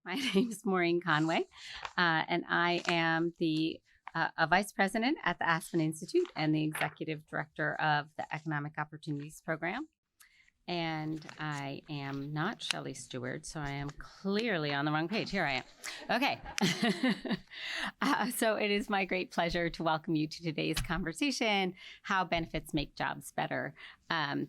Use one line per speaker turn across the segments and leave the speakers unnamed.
My name is Maureen Conway, and I am a vice president at the Aspen Institute and the executive director of the Economic Opportunities Program. And I am not Shelley Stewart, so I am clearly on the wrong page. Here I am. Okay. So it is my great pleasure to welcome you to today's conversation, How Benefits Make Jobs Better.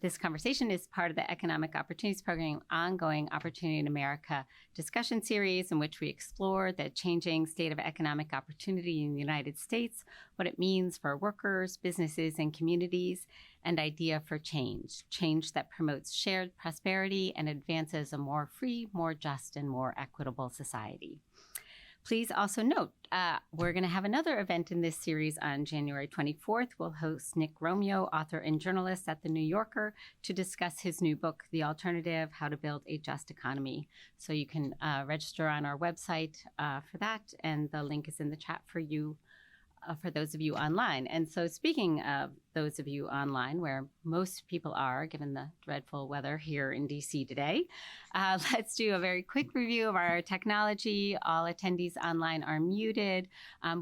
This conversation is part of the Economic Opportunities Program ongoing Opportunity in America discussion series in which we explore the changing state of economic opportunity in the United States, what it means for workers, businesses, and communities, and idea for change that promotes shared prosperity and advances a more free, more just, and more equitable society. Please also note, we're going to have another event in this series on January 24th. We'll host Nick Romeo, author and journalist at The New Yorker, to discuss his new book, The Alternative, How to Build a Just Economy. So you can register on our website for that, and the link is in the chat for you. For those of you online. And so speaking of those of you online, where most people are, given the dreadful weather here in DC today, let's do a very quick review of our technology. All attendees online are muted,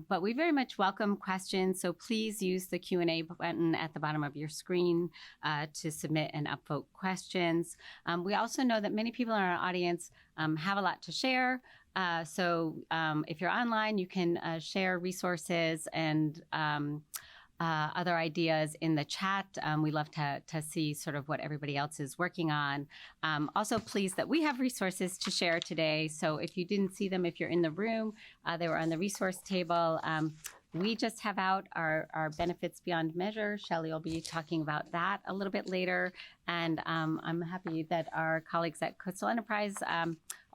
but we very much welcome questions. So please use the Q&A button at the bottom of your screen to submit and upvote questions. We also know that many people in our audience have a lot to share. So if you're online, you can share resources and other ideas in the chat. We love to see sort of what everybody else is working on. Also pleased that we have resources to share today. So if you didn't see them, if you're in the room, they were on the resource table. We just have out our Benefits Beyond Measure. Shelley will be talking about that a little bit later. And I'm happy that our colleagues at Coastal Enterprise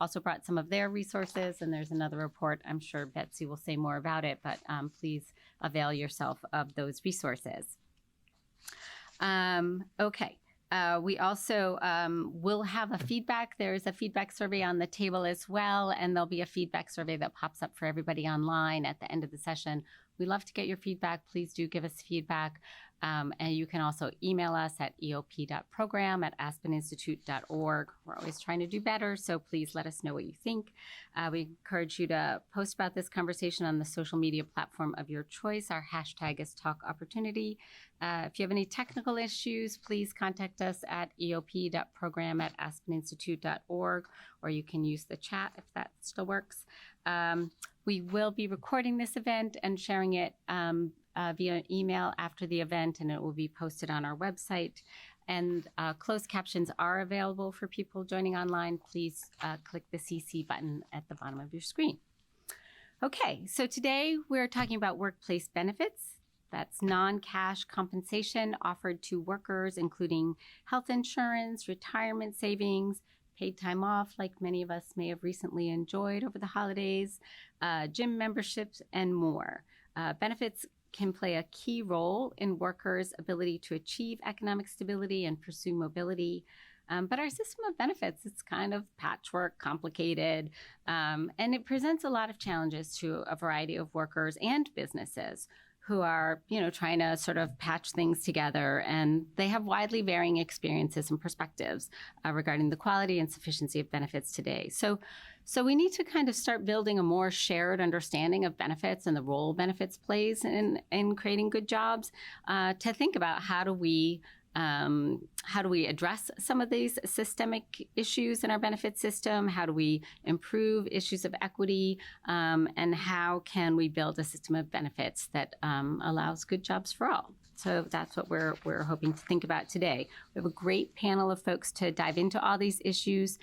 also brought some of their resources. And there's another report. I'm sure Betsy will say more about it, but please avail yourself of those resources. Okay. We also will have a feedback. There's a feedback survey on the table as well, and there'll be a feedback survey that pops up for everybody online at the end of the session. We love to get your feedback. Please do give us feedback. And you can also email us at eop.program@aspeninstitute.org. We're always trying to do better, so please let us know what you think. We encourage you to post about this conversation on the social media platform of your choice. Our hashtag is TalkOpportunity. If you have any technical issues, please contact us at eop.program@aspeninstitute.org, or you can use the chat if that still works. We will be recording this event and sharing it via email after the event, and it will be posted on our website. And closed captions are available for people joining online. Please click the CC button at the bottom of your screen. Okay, so today we're talking about workplace benefits. That's non-cash compensation offered to workers, including health insurance, retirement savings, paid time off, like many of us may have recently enjoyed over the holidays, gym memberships, and more. Benefits can play a key role in workers' ability to achieve economic stability and pursue mobility. But our system of benefits, it's kind of patchwork, complicated, and it presents a lot of challenges to a variety of workers and businesses who are, trying to sort of patch things together, and they have widely varying experiences and perspectives regarding the quality and sufficiency of benefits today. So we need to kind of start building a more shared understanding of benefits and the role benefits plays in creating good jobs, to think about how do we address some of these systemic issues in our benefit system? How do we improve issues of equity? And how can we build a system of benefits that allows good jobs for all? So that's what we're hoping to think about today. We have a great panel of folks to dive into all these issues.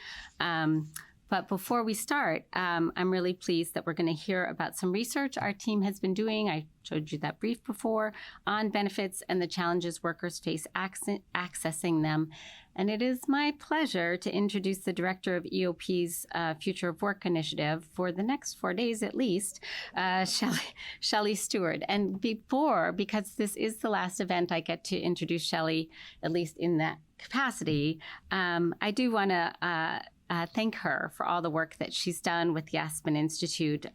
But before we start, I'm really pleased that we're going to hear about some research our team has been doing. I showed you that brief before on benefits and the challenges workers face accessing them. And it is my pleasure to introduce the director of EOP's Future of Work initiative for the next 4 days at least, Shelley Stewart. And because this is the last event I get to introduce Shelley, at least in that capacity, I do want to thank her for all the work that she's done with the Aspen Institute.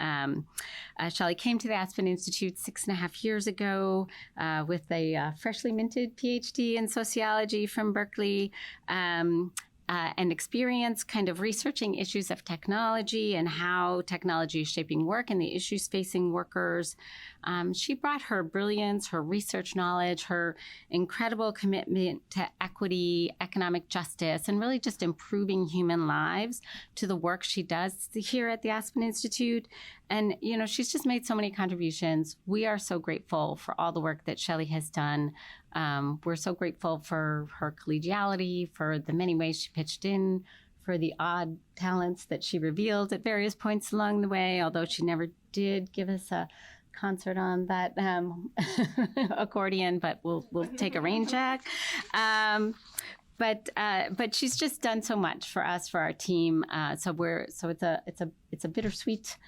Shelley came to the Aspen Institute 6.5 years ago with a freshly minted PhD in sociology from Berkeley. and experience kind of researching issues of technology and how technology is shaping work and the issues facing workers. She brought her brilliance, her research knowledge, her incredible commitment to equity, economic justice, and really just improving human lives to the work she does here at the Aspen Institute. And, she's just made so many contributions. We are so grateful for all the work that Shelley has done. We're so grateful for her collegiality, for the many ways she pitched in, for the odd talents that she revealed at various points along the way, although she never did give us a concert on that accordion, but we'll take a rain check. But she's just done so much for us, for our team. So it's a bittersweet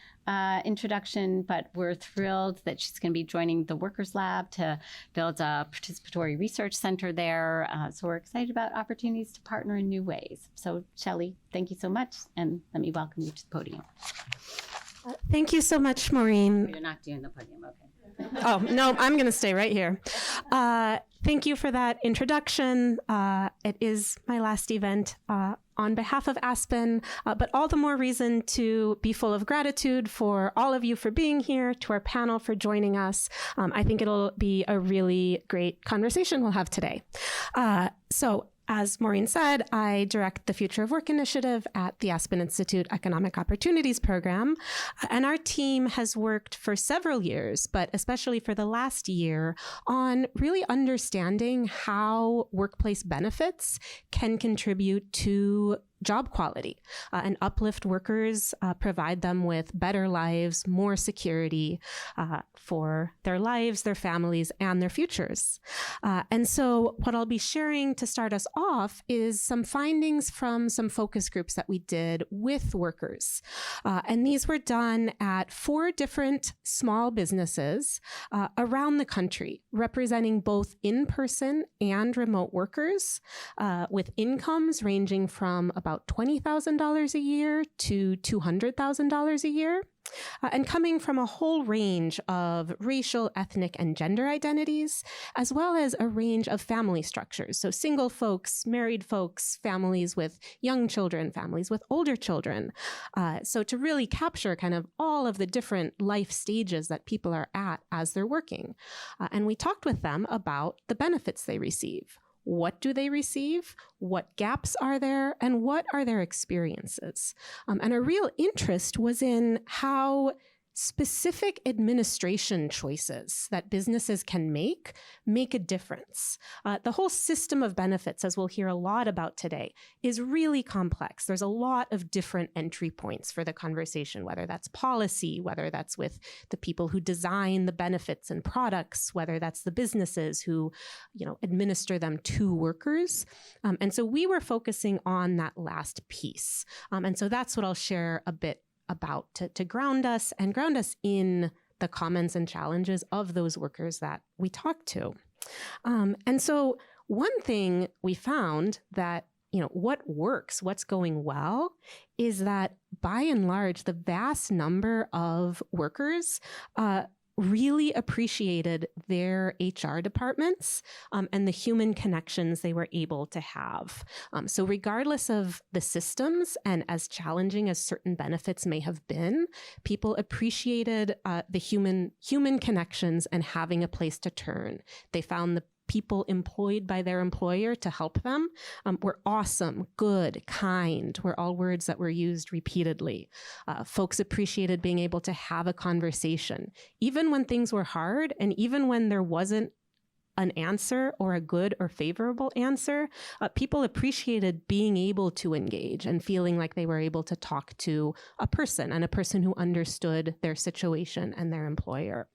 introduction, but we're thrilled that she's going to be joining the Workers Lab to build a participatory research center there. So we're excited about opportunities to partner in new ways. So Shelley, thank you so much, and let me welcome you to the podium.
Thank you so much, Maureen.
You're not doing the podium, okay.
Oh, no, I'm going to stay right here. Thank you for that introduction. It is my last event on behalf of Aspen, but all the more reason to be full of gratitude for all of you for being here, to our panel for joining us. I think it'll be a really great conversation we'll have today. So, as Maureen said, I direct the Future of Work initiative at the Aspen Institute Economic Opportunities Program, and our team has worked for several years, but especially for the last year, on really understanding how workplace benefits can contribute to job quality and uplift workers, provide them with better lives, more security for their lives, their families, and their futures. And so what I'll be sharing to start us off is some findings from some focus groups that we did with workers. And these were done at 4 different small businesses around the country, representing both in-person and remote workers with incomes ranging from about $20,000 a year to $200,000 a year, and coming from a whole range of racial, ethnic, and gender identities, as well as a range of family structures. So single folks, married folks, families with young children, families with older children. So to really capture kind of all of the different life stages that people are at as they're working. And we talked with them about the benefits they receive. What do they receive? What gaps are there? And what are their experiences? And a real interest was in how specific administration choices that businesses can make a difference. The whole system of benefits, as we'll hear a lot about today, is really complex. There's a lot of different entry points for the conversation, whether that's policy, whether that's with the people who design the benefits and products, whether that's the businesses who, administer them to workers. And so we were focusing on that last piece. And so that's what I'll share a bit about to ground us in the comments and challenges of those workers that we talked to. And so one thing we found that, what works, what's going well, is that by and large, the vast number of workers really appreciated their HR departments and the human connections they were able to have. So regardless of the systems and as challenging as certain benefits may have been, people appreciated the human connections and having a place to turn. They found the people employed by their employer to help them were awesome, good, kind, were all words that were used repeatedly. Folks appreciated being able to have a conversation, even when things were hard and even when there wasn't an answer or a good or favorable answer. People appreciated being able to engage and feeling like they were able to talk to a person and a person who understood their situation and their employer.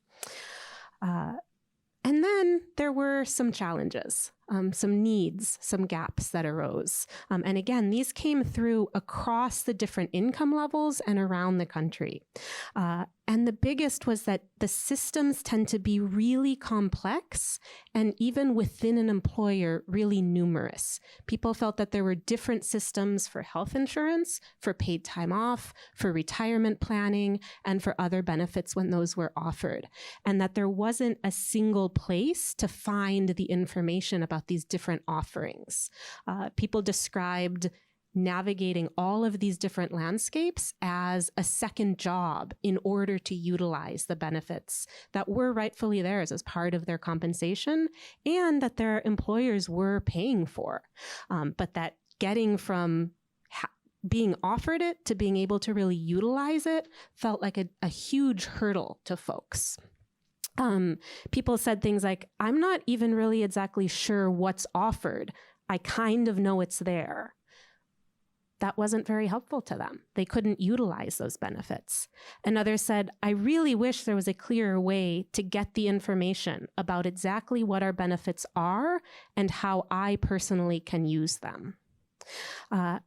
And then there were some challenges, some needs, some gaps that arose. And again, these came through across the different income levels and around the country. And the biggest was that the systems tend to be really complex and even within an employer, really numerous. People felt that there were different systems for health insurance, for paid time off, for retirement planning, and for other benefits when those were offered. And that there wasn't a single place to find the information about these different offerings. People described navigating all of these different landscapes as a second job in order to utilize the benefits that were rightfully theirs as part of their compensation and that their employers were paying for. But that getting from being offered it to being able to really utilize it felt like a huge hurdle to folks. People said things like, I'm not even really exactly sure what's offered. I kind of know it's there. That wasn't very helpful to them. They couldn't utilize those benefits. And others said, I really wish there was a clearer way to get the information about exactly what our benefits are and how I personally can use them.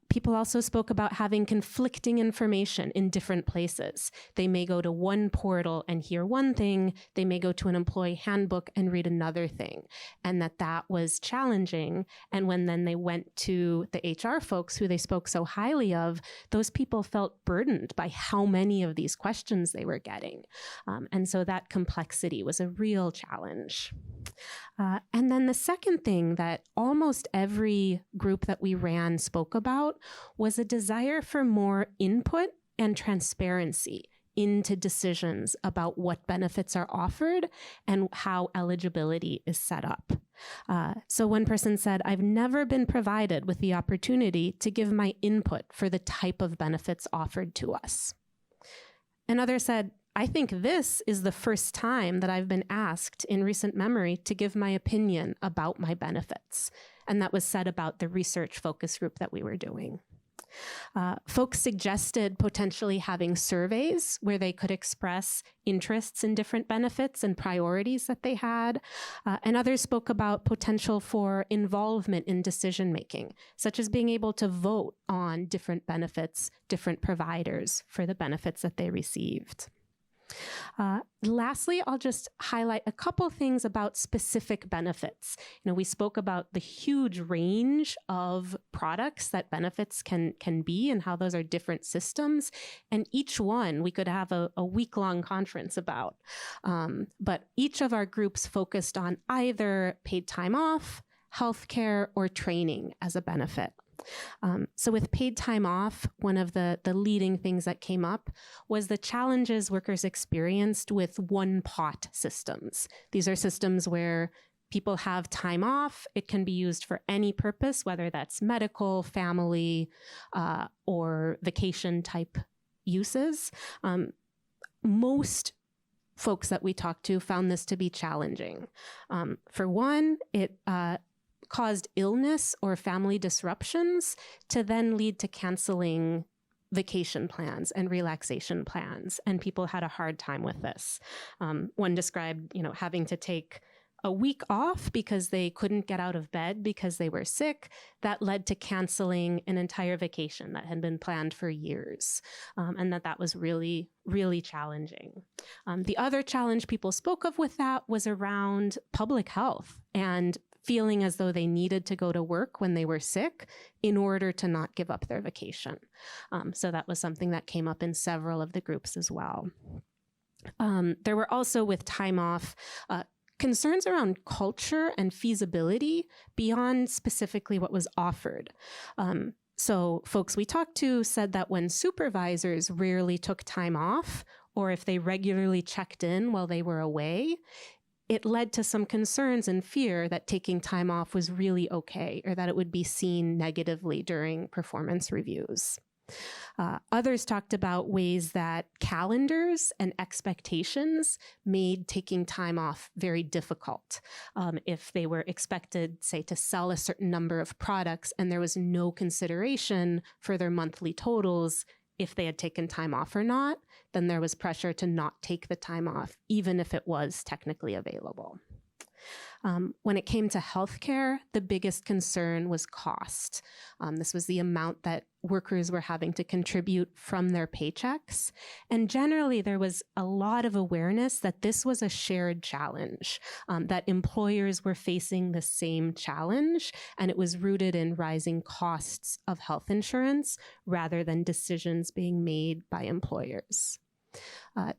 People also spoke about having conflicting information in different places. They may go to one portal and hear one thing. They may go to an employee handbook and read another thing, and that was challenging. And when then they went to the HR folks who they spoke so highly of, those people felt burdened by how many of these questions they were getting. And so that complexity was a real challenge. And then the second thing that almost every group that we ran spoke about was a desire for more input and transparency into decisions about what benefits are offered and how eligibility is set up. So one person said, I've never been provided with the opportunity to give my input for the type of benefits offered to us. Another said, I think this is the first time that I've been asked in recent memory to give my opinion about my benefits. And that was said about the research focus group that we were doing. Folks suggested potentially having surveys where they could express interests in different benefits and priorities that they had. And others spoke about potential for involvement in decision-making, such as being able to vote on different benefits, different providers for the benefits that they received. Lastly, I'll just highlight a couple things about specific benefits. We spoke about the huge range of products that benefits can be and how those are different systems. And each one we could have a week-long conference about. But each of our groups focused on either paid time off, healthcare, or training as a benefit. So with paid time off, one of the leading things that came up was the challenges workers experienced with one-pot systems. These are systems where people have time off. It can be used for any purpose, whether that's medical, family, or vacation type uses. Most folks that we talked to found this to be challenging. For one, it caused illness or family disruptions to then lead to canceling vacation plans and relaxation plans. And people had a hard time with this. One described, having to take a week off because they couldn't get out of bed because they were sick. That led to canceling an entire vacation that had been planned for years. And that was really, really challenging. The other challenge people spoke of with that was around public health and feeling as though they needed to go to work when they were sick in order to not give up their vacation. So that was something that came up in several of the groups as well. There were also, with time off, concerns around culture and feasibility beyond specifically what was offered. So folks we talked to said that when supervisors rarely took time off, or if they regularly checked in while they were away, it led to some concerns and fear that taking time off was really okay, or that it would be seen negatively during performance reviews. Others talked about ways that calendars and expectations made taking time off very difficult. If they were expected, say, to sell a certain number of products and there was no consideration for their monthly totals, if they had taken time off or not, then there was pressure to not take the time off, even if it was technically available. When it came to healthcare, the biggest concern was cost. This was the amount that workers were having to contribute from their paychecks. And generally, there was a lot of awareness that this was a shared challenge, that employers were facing the same challenge, and it was rooted in rising costs of health insurance rather than decisions being made by employers.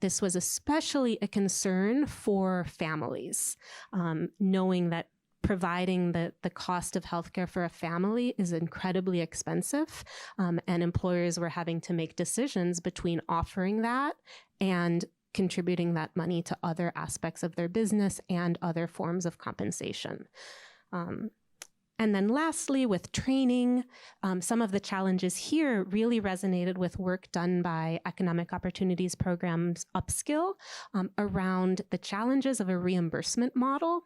This was especially a concern for families, knowing that providing the cost of healthcare for a family is incredibly expensive. And employers were having to make decisions between offering that and contributing that money to other aspects of their business and other forms of compensation. And then lastly, with training, some of the challenges here really resonated with work done by Economic Opportunities Programs Upskill around the challenges of a reimbursement model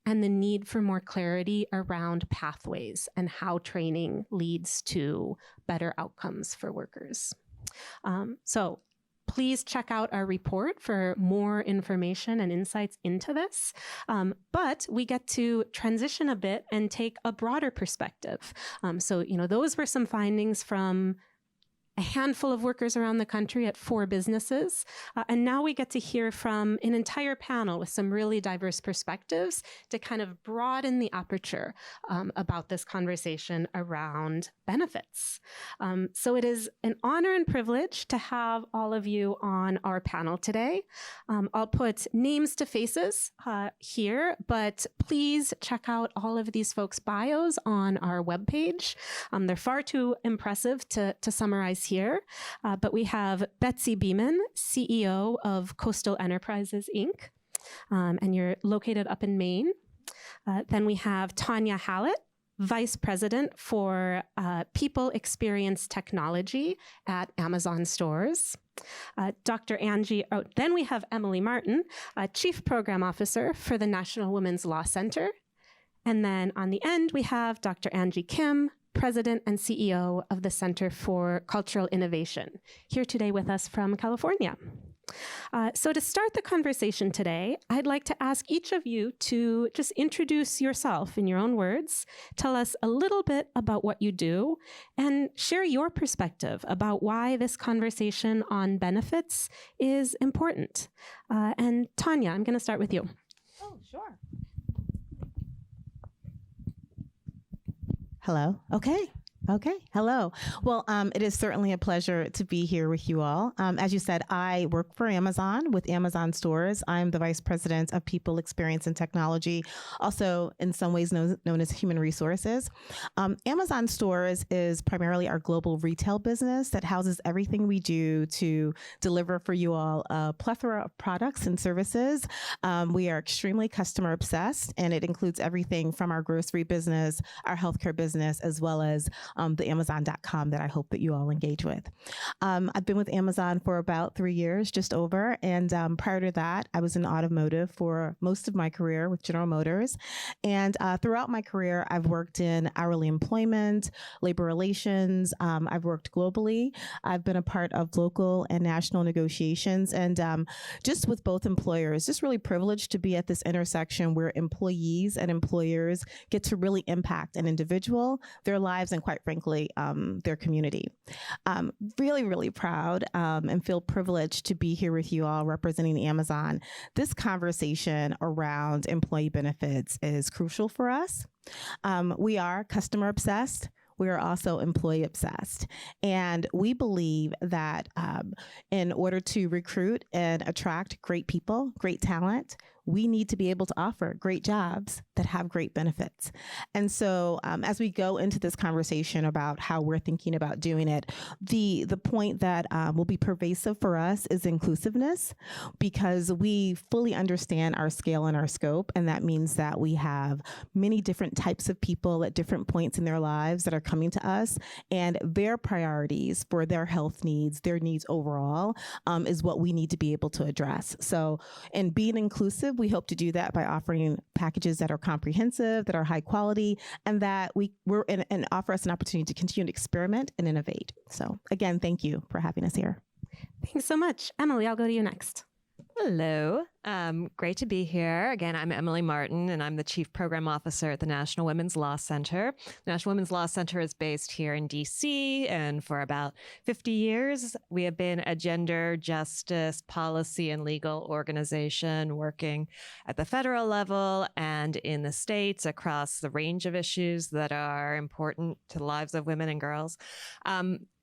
and the need for more clarity around pathways and how training leads to better outcomes for workers. So please check out our report for more information and insights into this. But we get to transition a bit and take a broader perspective. So, those were some findings from a handful of workers around the country at 4 businesses. And now we get to hear from an entire panel with some really diverse perspectives to kind of broaden the aperture about this conversation around benefits. So it is an honor and privilege to have all of you on our panel today. I'll put names to faces here, but please check out all of these folks' bios on our webpage. They're far too impressive to summarize here, but we have Betsy Beeman, CEO of Coastal Enterprises, Inc., and you're located up in Maine. Then we have Tanya Hallett, Vice President for People Experience Technology at Amazon Stores. Then we have Emily Martin, Chief Program Officer for the National Women's Law Center. And then on the end, we have Dr. Angie Kim, President and CEO of the Center for Cultural Innovation, here today with us from California. So to start the conversation today, I'd like to ask each of you to just introduce yourself in your own words, tell us a little bit about what you do, and share your perspective about why this conversation on benefits is important. And Tanya, I'm going to start with you.
Oh, sure. Hello. Okay. Hello. Well, it is certainly a pleasure to be here with you all. As you said, I work for Amazon with Amazon Stores. I'm the Vice President of People Experience and Technology, also in some ways known as Human Resources. Amazon Stores is primarily our global retail business that houses everything we do to deliver for you all a plethora of products and services. We are extremely customer obsessed, and it includes everything from our grocery business, our healthcare business, as well as the Amazon.com that I hope that you all engage with. I've been with Amazon for about 3 years, just over. And prior to that, I was in automotive for most of my career with General Motors. And throughout my career, I've worked in hourly employment, labor relations. I've worked globally. I've been a part of local and national negotiations. And just with both employers, just really privileged to be at this intersection where employees and employers get to really impact an individual, their lives, and quite frankly, their community. Really, really proud and feel privileged to be here with you all representing Amazon. This conversation around employee benefits is crucial for us. We are customer obsessed. We are also employee obsessed. And we believe that in order to recruit and attract great people, great talent, we need to be able to offer great jobs that have great benefits. And so as we go into this conversation about how we're thinking about doing it, the point that will be pervasive for us is inclusiveness, because we fully understand our scale and our scope. And that means that we have many different types of people at different points in their lives that are coming to us, and their priorities for their health needs, their needs overall, is what we need to be able to address. So in being inclusive, we hope to do that by offering packages that are comprehensive, that are high quality, and that and offer us an opportunity to continue to experiment and innovate. So again, thank you for having us here.
Thanks so much. Emily, I'll go to you next.
Hello. Great to be here. Again, I'm Emily Martin, and I'm the Chief Program Officer at the National Women's Law Center. The National Women's Law Center is based here in D.C., and for about 50 years, we have been a gender justice policy and legal organization working at the federal level and in the states across the range of issues that are important to the lives of women and girls.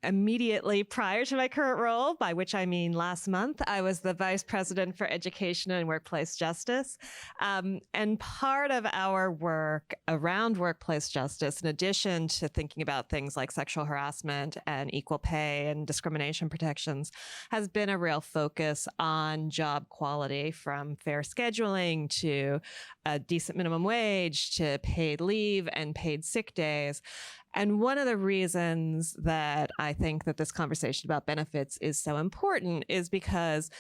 Immediately prior to my current role, by which I mean last month, I was the Vice President for Education discrimination and workplace justice. And part of our work around workplace justice, in addition to thinking about things like sexual harassment and equal pay and discrimination protections, has been a real focus on job quality, from fair scheduling to a decent minimum wage to paid leave and paid sick days. And one of the reasons that I think that this conversation about benefits is so important is because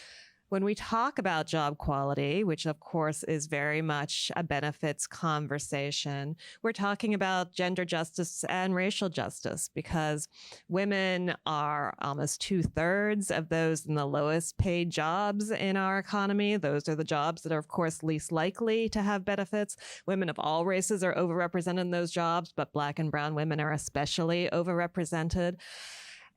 when we talk about job quality, which of course is very much a benefits conversation, we're talking about gender justice and racial justice, because women are almost 2/3 of those in the lowest paid jobs in our economy. Those are the jobs that are, of course, least likely to have benefits. Women of all races are overrepresented in those jobs, but Black and brown women are especially overrepresented.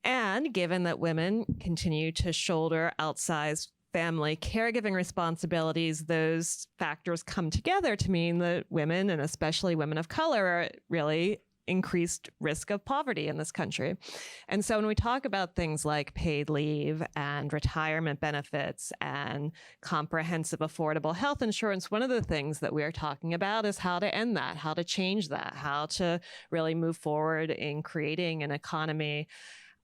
And given that women continue to shoulder outsized family caregiving responsibilities, those factors come together to mean that women, and especially women of color, are at really increased risk of poverty in this country. And so when we talk about things like paid leave and retirement benefits and comprehensive affordable health insurance, one of the things that we are talking about is how to end that, how to change that, how to really move forward in creating an economy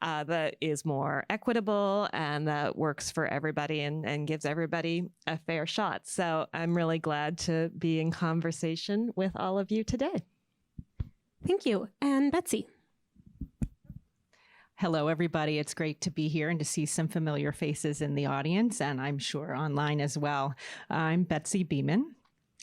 that is more equitable and that works for everybody and gives everybody a fair shot. So I'm really glad to be in conversation with all of you today.
Thank you. And Betsy.
Hello, everybody. It's great to be here and to see some familiar faces in the audience, and I'm sure online as well. I'm Betsy Beeman.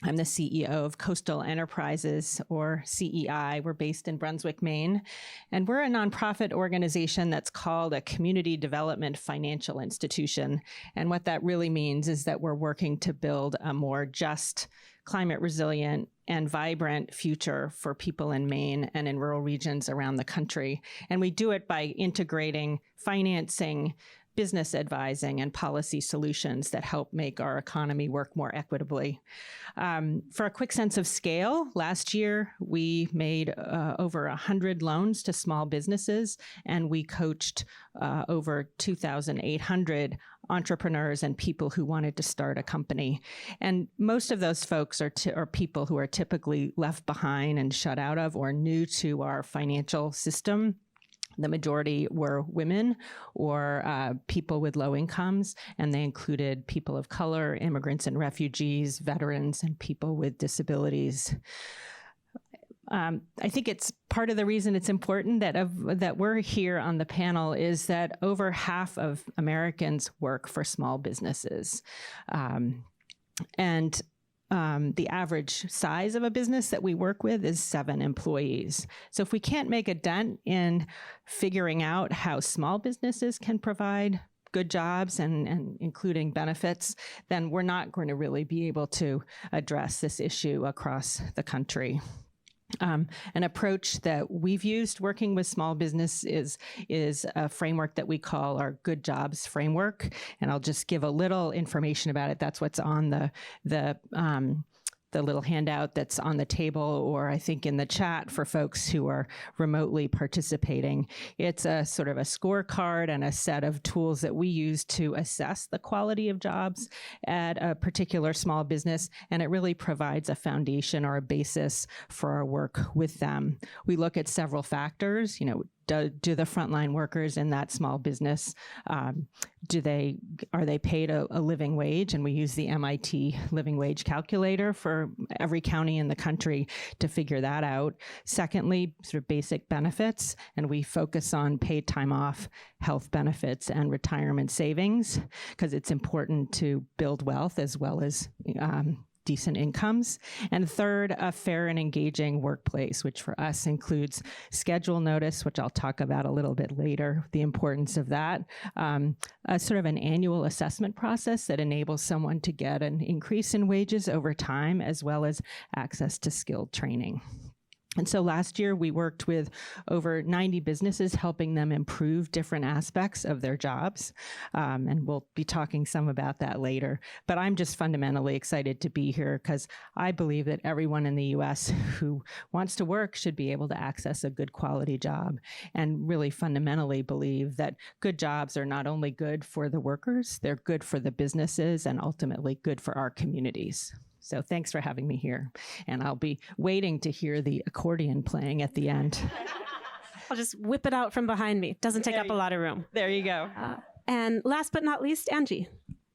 I'm the CEO of Coastal Enterprises, or CEI. We're based in Brunswick, Maine, and we're a nonprofit organization that's called a community development financial institution. And what that really means is that we're working to build a more just, climate resilient, and vibrant future for people in Maine and in rural regions around the country. And we do it by integrating financing, business advising, and policy solutions that help make our economy work more equitably. For a quick sense of scale, last year we made over 100 loans to small businesses, and we coached over 2,800 entrepreneurs and people who wanted to start a company. And most of those folks are people who are typically left behind and shut out of or new to our financial system. The majority were women or people with low incomes, and they included people of color, immigrants and refugees, veterans, and people with disabilities. I think it's part of the reason it's important that we're here on the panel is that over half of Americans work for small businesses. The average size of a business that we work with is 7 employees. So if we can't make a dent in figuring out how small businesses can provide good jobs and including benefits, then we're not going to really be able to address this issue across the country. An approach that we've used working with small business is a framework that we call our Good Jobs Framework. And I'll just give a little information about it. That's what's on the little handout that's on the table, or I think in the chat for folks who are remotely participating. It's a sort of a scorecard and a set of tools that we use to assess the quality of jobs at a particular small business, and it really provides a foundation or a basis for our work with them. We look at several factors, do the frontline workers in that small business, are they paid a living wage? And we use the MIT living wage calculator for every county in the country to figure that out. Secondly, sort of basic benefits, and we focus on paid time off, health benefits, and retirement savings, because it's important to build wealth as well as decent incomes. And third, a fair and engaging workplace, which for us includes schedule notice, which I'll talk about a little bit later, the importance of that, a sort of an annual assessment process that enables someone to get an increase in wages over time, as well as access to skilled training. And so last year we worked with over 90 businesses, helping them improve different aspects of their jobs. And we'll be talking some about that later. But I'm just fundamentally excited to be here because I believe that everyone in the US who wants to work should be able to access a good quality job, and really fundamentally believe that good jobs are not only good for the workers, they're good for the businesses and ultimately good for our communities. So thanks for having me here. And I'll be waiting to hear the accordion playing at the end.
I'll just whip it out from behind me. Doesn't take up a lot of room.
There you go.
And last but not least, Angie.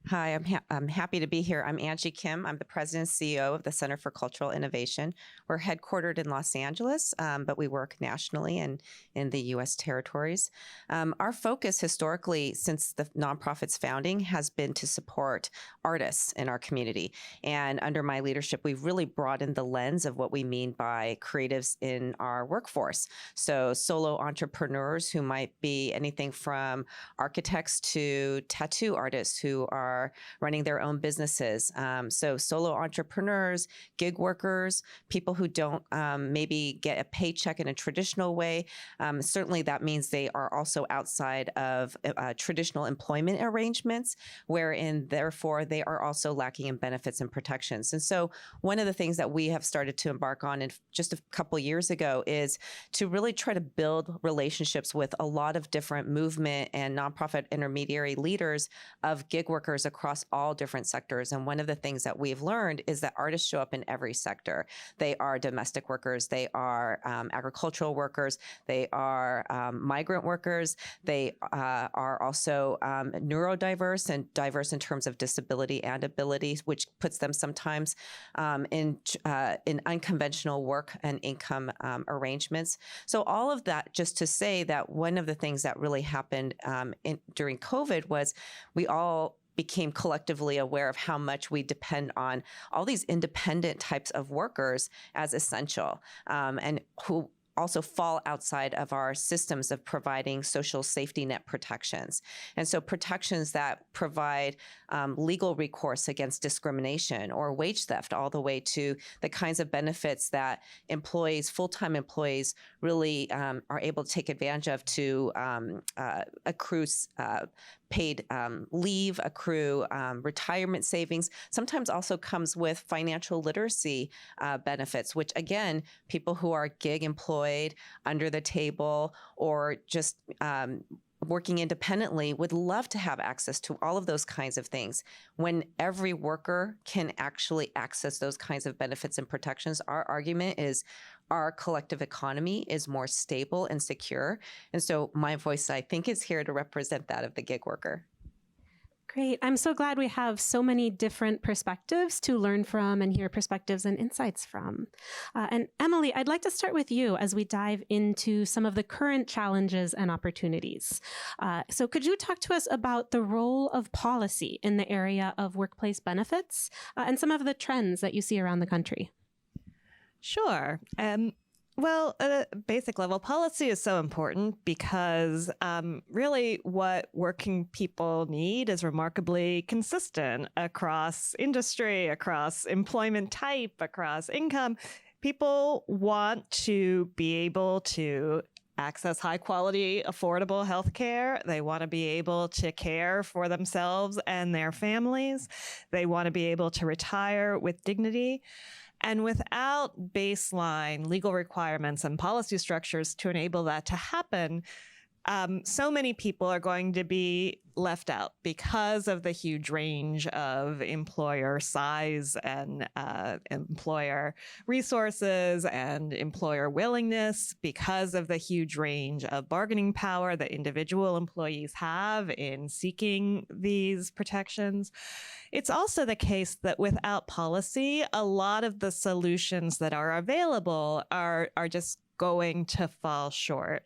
Hi, I'm happy to be here. I'm Angie Kim. I'm the president and CEO of the Center for Cultural Innovation. We're headquartered in Los Angeles, but we work nationally and in the U.S. territories. Our focus historically, since the nonprofit's founding, has been to support artists in our community. And under my leadership, we've really broadened the lens of what we mean by creatives in our workforce. So solo entrepreneurs who might be anything from architects to tattoo artists who are running their own businesses. So solo entrepreneurs, gig workers, people who don't maybe get a paycheck in a traditional way. Certainly that means they are also outside of traditional employment arrangements, wherein therefore they are also lacking in benefits and protections. And so one of the things that we have started to embark on just a couple years ago is to really try to build relationships with a lot of different movement and nonprofit intermediary leaders of gig workers across all different sectors. And one of the things that we've learned is that artists show up in every sector. They are domestic workers, they are agricultural workers, they are migrant workers, they are also neurodiverse and diverse in terms of disability and abilities, which puts them sometimes in unconventional work and income arrangements. So all of that just to say that one of the things that really happened during COVID was we all became collectively aware of how much we depend on all these independent types of workers as essential, and who also fall outside of our systems of providing social safety net protections. And so protections that provide legal recourse against discrimination or wage theft, all the way to the kinds of benefits that employees, full-time employees, really are able to take advantage of to accrue paid leave, accrue retirement savings, sometimes also comes with financial literacy benefits, which again, people who are gig employed, under the table, or just working independently would love to have access to all of those kinds of things. When every worker can actually access those kinds of benefits and protections, our argument is our collective economy is more stable and secure. And so my voice, I think, is here to represent that of the gig worker.
Great. I'm so glad we have so many different perspectives to learn from and hear perspectives and insights from. And Emily, I'd like to start with you as we dive into some of the current challenges and opportunities. So could you talk to us about the role of policy in the area of workplace benefits and some of the trends that you see around the country?
Sure. Well, at a basic level, policy is so important because really what working people need is remarkably consistent across industry, across employment type, across income. People want to be able to access high quality, affordable health care. They want to be able to care for themselves and their families. They want to be able to retire with dignity. And without baseline legal requirements and policy structures to enable that to happen, so many people are going to be left out because of the huge range of employer size and employer resources and employer willingness, because of the huge range of bargaining power that individual employees have in seeking these protections. It's also the case that without policy, a lot of the solutions that are available are just going to fall short.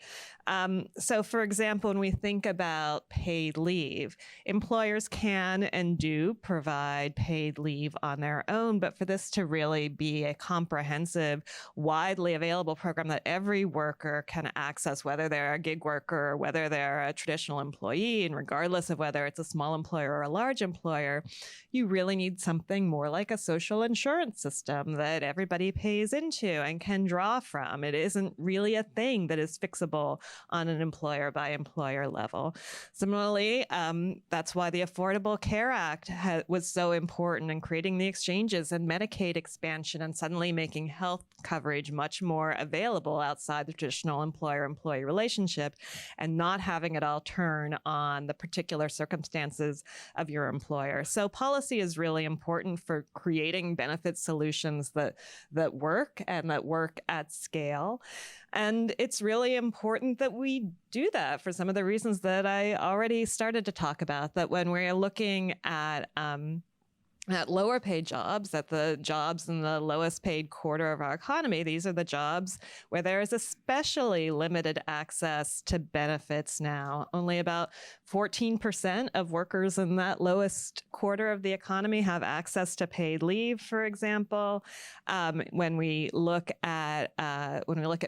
So, for example, when we think about paid leave, employers can and do provide paid leave on their own, but for this to really be a comprehensive, widely available program that every worker can access, whether they're a gig worker or whether they're a traditional employee, and regardless of whether it's a small employer or a large employer, you really need something more like a social insurance system that everybody pays into and can draw from. It isn't really a thing that is fixable on an employer by employer level. Similarly, that's why the Affordable Care Act was so important in creating the exchanges and Medicaid expansion and suddenly making health coverage much more available outside the traditional employer-employee relationship and not having it all turn on the particular circumstances of your employer. So policy is really important for creating benefit solutions that work and that work at scale. And it's really important that we do that for some of the reasons that I already started to talk about, that when we're looking at lower paid jobs, at the jobs in the lowest paid quarter of our economy, these are the jobs where there is especially limited access to benefits now. Only about 14% of workers in that lowest quarter of the economy have access to paid leave, for example. When we look at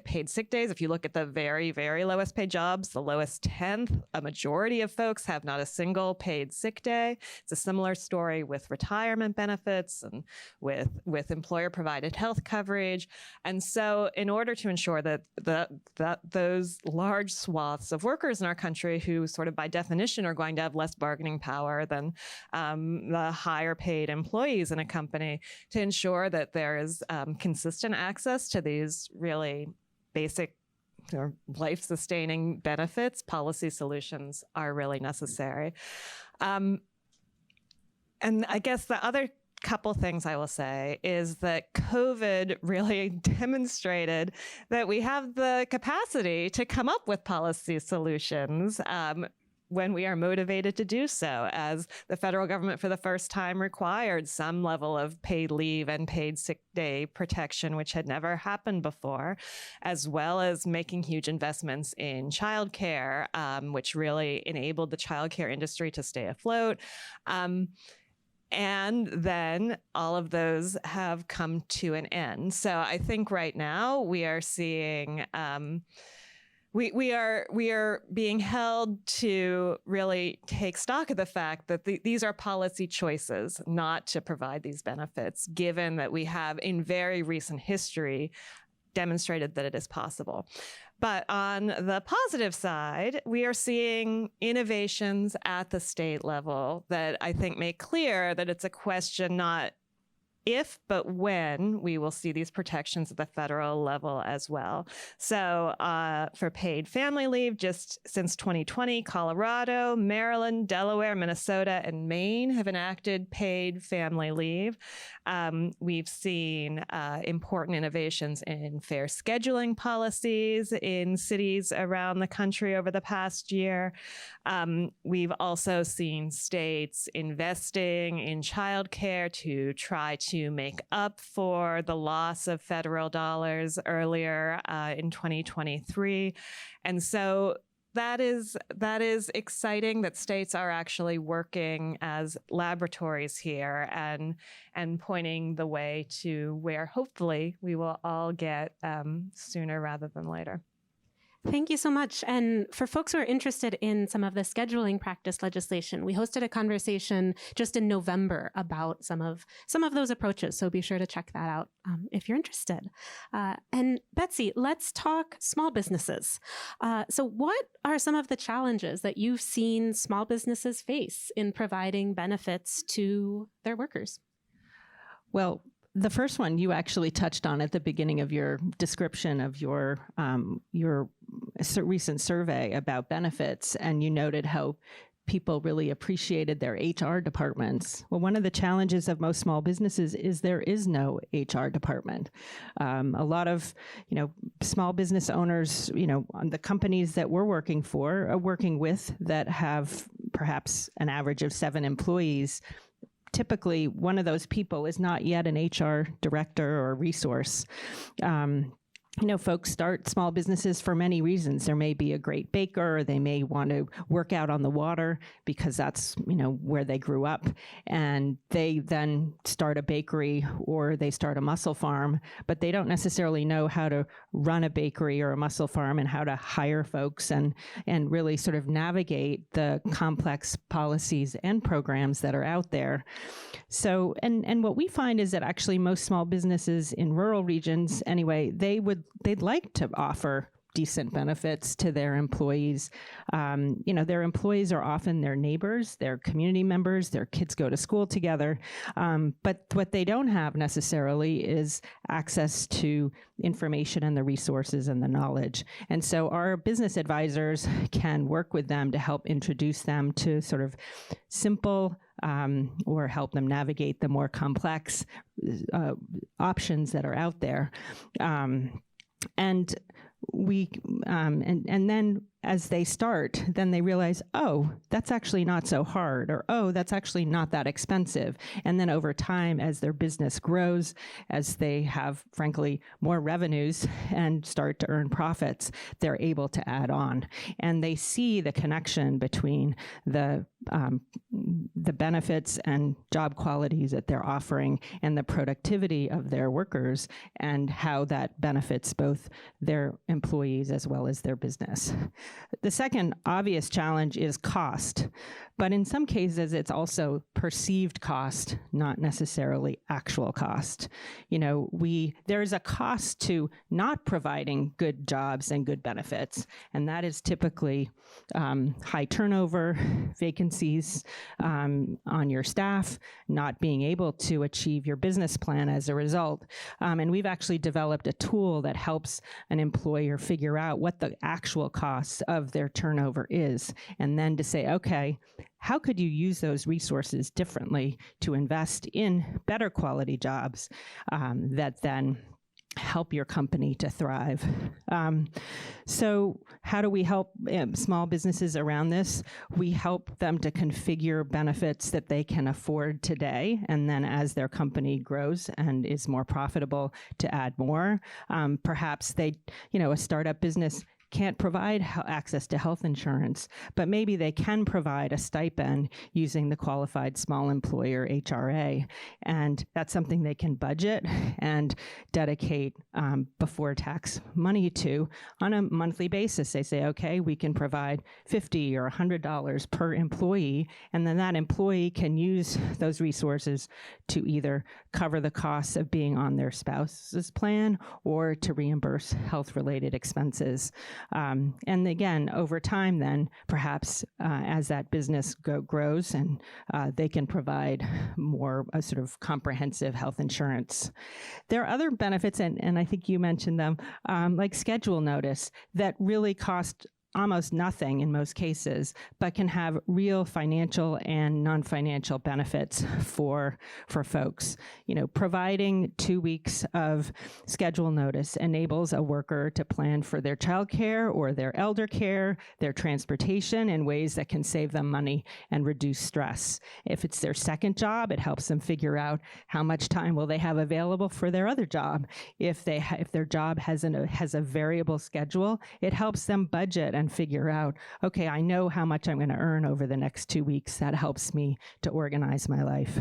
paid sick days, if you look at the very, very lowest paid jobs, the lowest 10th, a majority of folks have not a single paid sick day. It's a similar story with retirement benefits and with employer provided health coverage. And so in order to ensure that those large swaths of workers in our country who sort of by definition are going to have less bargaining power than the higher paid employees in a company, to ensure that there is consistent access to these really basic or life-sustaining benefits, policy solutions are really necessary. And I guess the other couple things I will say is that COVID really demonstrated that we have the capacity to come up with policy solutions when we are motivated to do so, as the federal government for the first time required some level of paid leave and paid sick day protection, which had never happened before, as well as making huge investments in childcare, which really enabled the childcare industry to stay afloat. And then all of those have come to an end. So I think right now we are seeing, we are being held to really take stock of the fact that these are policy choices not to provide these benefits, given that we have in very recent history demonstrated that it is possible. But on the positive side, we are seeing innovations at the state level that I think make clear that it's a question not if, but when we will see these protections at the federal level as well. So for paid family leave, just since 2020, Colorado, Maryland, Delaware, Minnesota, and Maine have enacted paid family leave. We've seen important innovations in fair scheduling policies in cities around the country over the past year. We've also seen states investing in childcare to try to make up for the loss of federal dollars earlier in 2023. And so that is exciting that states are actually working as laboratories here and pointing the way to where hopefully we will all get sooner rather than later.
Thank you so much. And for folks who are interested in some of the scheduling practice legislation, we hosted a conversation just in November about some of those approaches. So be sure to check that out if you're interested. And Betsy, let's talk small businesses. So what are some of the challenges that you've seen small businesses face in providing benefits to their workers?
Well, the first one you actually touched on at the beginning of your description of your recent survey about benefits, and you noted how people really appreciated their HR departments. Well, one of the challenges of most small businesses is there is no HR department. A lot of, small business owners, on the companies that we're working with that have perhaps an average of 7 employees, typically one of those people is not yet an HR director or resource. folks start small businesses for many reasons. There may be a great baker, or they may want to work out on the water because that's, where they grew up. And they then start a bakery or they start a mussel farm, but they don't necessarily know how to run a bakery or a mussel farm and how to hire folks and really sort of navigate the complex policies and programs that are out there. So, and what we find is that actually most small businesses in rural regions, anyway, they'd like to offer decent benefits to their employees. Their employees are often their neighbors, their community members, their kids go to school together. But what they don't have necessarily is access to information and the resources and the knowledge. And so our business advisors can work with them to help introduce them to sort of simple or help them navigate the more complex options that are out there. And then as they start, then they realize, oh, that's actually not so hard, or, oh, that's actually not that expensive. And then over time, as their business grows, as they have, frankly, more revenues and start to earn profits, they're able to add on. And they see the connection between the benefits and job qualities that they're offering and the productivity of their workers and how that benefits both their employees as well as their business. The second obvious challenge is cost, but in some cases it's also perceived cost, not necessarily actual cost. There's a cost to not providing good jobs and good benefits, and that is typically high turnover, vacancies on your staff, not being able to achieve your business plan as a result. And we've actually developed a tool that helps an employer figure out what the actual cost of their turnover is, and then to say, okay, how could you use those resources differently to invest in better quality jobs that then help your company to thrive? So how do we help small businesses around this? We help them to configure benefits that they can afford today, and then as their company grows and is more profitable, to add more. Perhaps a startup business can't provide access to health insurance, but maybe they can provide a stipend using the Qualified Small Employer HRA. And that's something they can budget and dedicate before tax money to on a monthly basis. They say, okay, we can provide $50 or $100 per employee, and then that employee can use those resources to either cover the costs of being on their spouse's plan or to reimburse health-related expenses. And again, over time then, perhaps as that business grows and they can provide more sort of comprehensive health insurance. There are other benefits, and I think you mentioned them, like schedule notice, that really cost almost nothing in most cases, but can have real financial and non-financial benefits for folks. Providing 2 weeks of schedule notice enables a worker to plan for their childcare or their elder care, their transportation in ways that can save them money and reduce stress. If it's their second job, it helps them figure out how much time will they have available for their other job. If their job has a variable schedule, it helps them budget and figure out, okay, I know how much I'm going to earn over the next 2 weeks. That helps me to organize my life.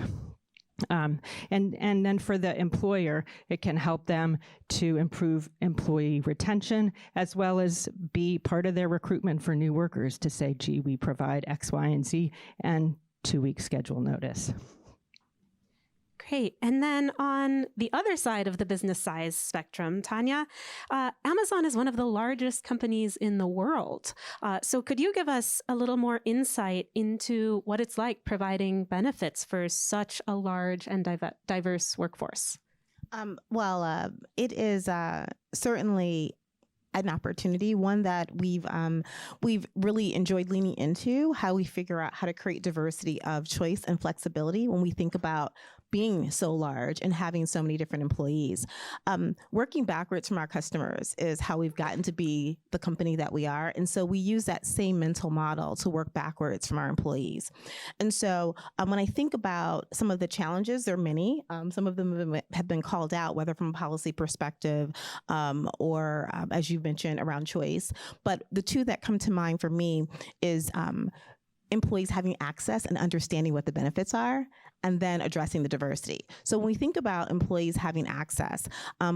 And then for the employer, it can help them to improve employee retention as well as be part of their recruitment for new workers to say, gee, we provide X, Y, and Z and 2 week schedule notice.
Great. And then on the other side of the business size spectrum, Tanya, Amazon is one of the largest companies in the world. So could you give us a little more insight into what it's like providing benefits for such a large and diverse workforce?
It is certainly an opportunity, one that we've really enjoyed leaning into, how we figure out how to create diversity of choice and flexibility when we think about being so large and having so many different employees. Working backwards from our customers is how we've gotten to be the company that we are. And so we use that same mental model to work backwards from our employees. And so when I think about some of the challenges, there are many. Some of them have been called out, whether from a policy perspective or, as you mentioned, around choice. But the two that come to mind for me is employees having access and understanding what the benefits are, and then addressing the diversity. So when we think about employees having access,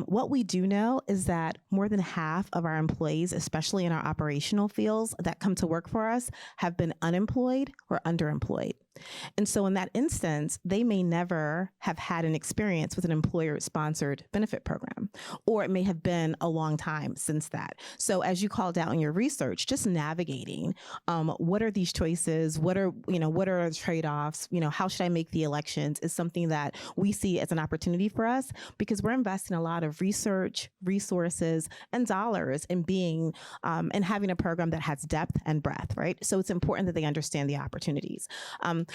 what we do know is that more than half of our employees, especially in our operational fields that come to work for us, have been unemployed or underemployed. And so in that instance, they may never have had an experience with an employer-sponsored benefit program, or it may have been a long time since that. So as you called out in your research, just navigating what are these choices, what are the trade-offs, how should I make the elections, is something that we see as an opportunity for us, because we're investing a lot of research, resources, and dollars in being and having a program that has depth and breadth, right? So it's important that they understand the opportunities.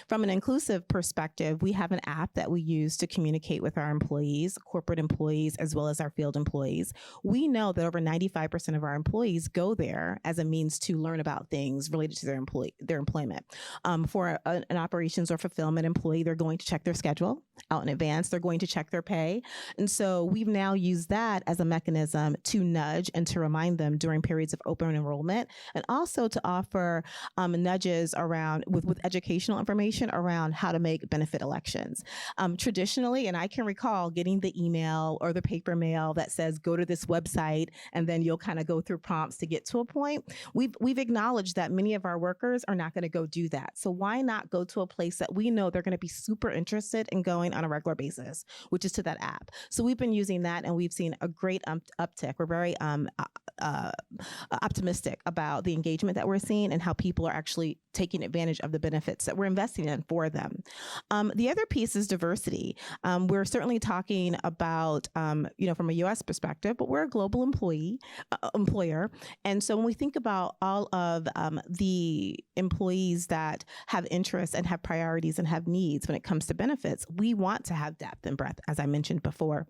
From an inclusive perspective, we have an app that we use to communicate with our employees, corporate employees, as well as our field employees. We know that over 95% of our employees go there as a means to learn about things related to their employment. For an operations or fulfillment employee, they're going to check their schedule out in advance. They're going to check their pay. And so we've now used that as a mechanism to nudge and to remind them during periods of open enrollment, and also to offer nudges around with educational information around how to make benefit elections. Traditionally, and I can recall getting the email or the paper mail that says, go to this website, and then you'll kind of go through prompts to get to a point. We've acknowledged that many of our workers are not going to go do that. So why not go to a place that we know they're going to be super interested in going on a regular basis, which is to that app. So we've been using that, and we've seen a great uptick. We're very optimistic about the engagement that we're seeing and how people are actually taking advantage of the benefits that we're investing in for them. The other piece is diversity. We're certainly talking about, from a U.S. perspective, but we're a global employer. And so when we think about all of the employees that have interests and have priorities and have needs when it comes to benefits, we want to have depth and breadth, as I mentioned before.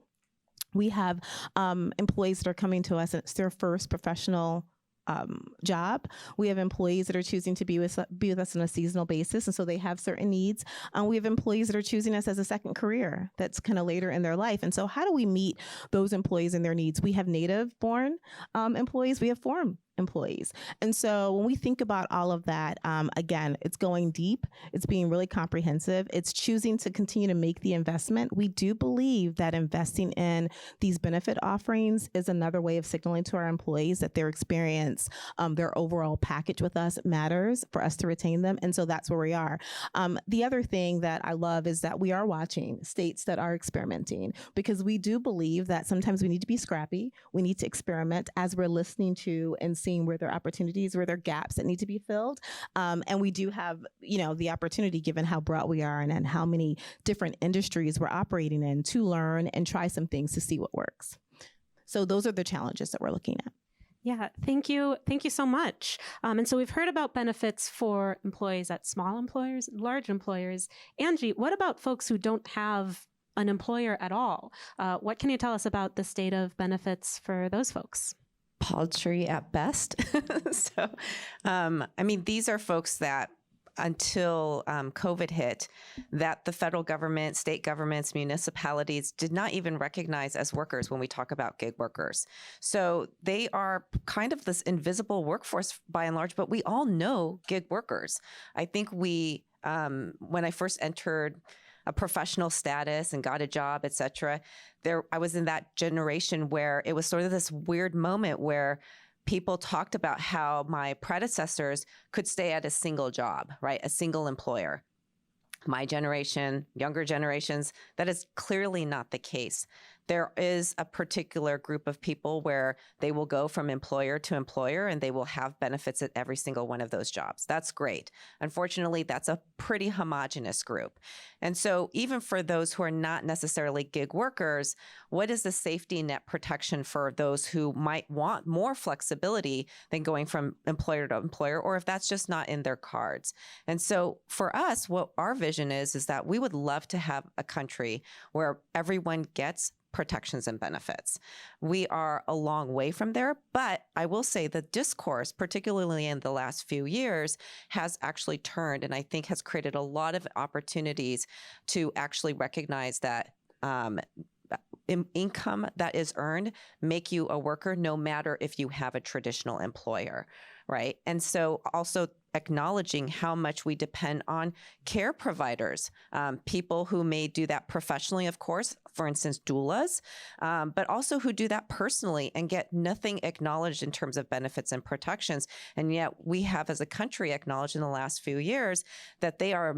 We have employees that are coming to us, and it's their first professional job. We have employees that are choosing to be with us on a seasonal basis, and so they have certain needs. We have employees that are choosing us as a second career that's kind of later in their life. And so how do we meet those employees and their needs? We have native-born employees. We have foreign employees. And so when we think about all of that, again, it's going deep. It's being really comprehensive. It's choosing to continue to make the investment. We do believe that investing in these benefit offerings is another way of signaling to our employees that their experience, their overall package with us matters for us to retain them. And so that's where we are. The other thing that I love is that we are watching states that are experimenting, because we do believe that sometimes we need to be scrappy. We need to experiment as we're listening to and seeing where there are opportunities, where there are gaps that need to be filled. And we do have, the opportunity, given how broad we are and how many different industries we're operating in, to learn and try some things to see what works. So those are the challenges that we're looking at.
Yeah, thank you. Thank you so much. And so we've heard about benefits for employees at small employers, large employers. Angie, what about folks who don't have an employer at all? What can you tell us about the state of benefits for those folks?
Paltry at best. So, these are folks that until COVID hit, that the federal government, state governments, municipalities did not even recognize as workers when we talk about gig workers. So they are kind of this invisible workforce by and large, but we all know gig workers. I think when I first entered a professional status and got a job, et cetera, I was in that generation where it was sort of this weird moment where people talked about how my predecessors could stay at a single job, right? A single employer. My generation, younger generations, that is clearly not the case. there is a particular group of people where they will go from employer to employer and they will have benefits at every single one of those jobs. That's great. Unfortunately, that's a pretty homogenous group. And so even for those who are not necessarily gig workers, what is the safety net protection for those who might want more flexibility than going from employer to employer, or if that's just not in their cards? And so for us, what our vision is that we would love to have a country where everyone gets protections and benefits. We are a long way from there, but I will say the discourse, particularly in the last few years, has actually turned and I think has created a lot of opportunities to actually recognize that income that is earned make you a worker no matter if you have a traditional employer, right? And so also acknowledging how much we depend on care providers, people who may do that professionally, of course, for instance, doulas, but also who do that personally and get nothing acknowledged in terms of benefits and protections. And yet we have as a country acknowledged in the last few years that they are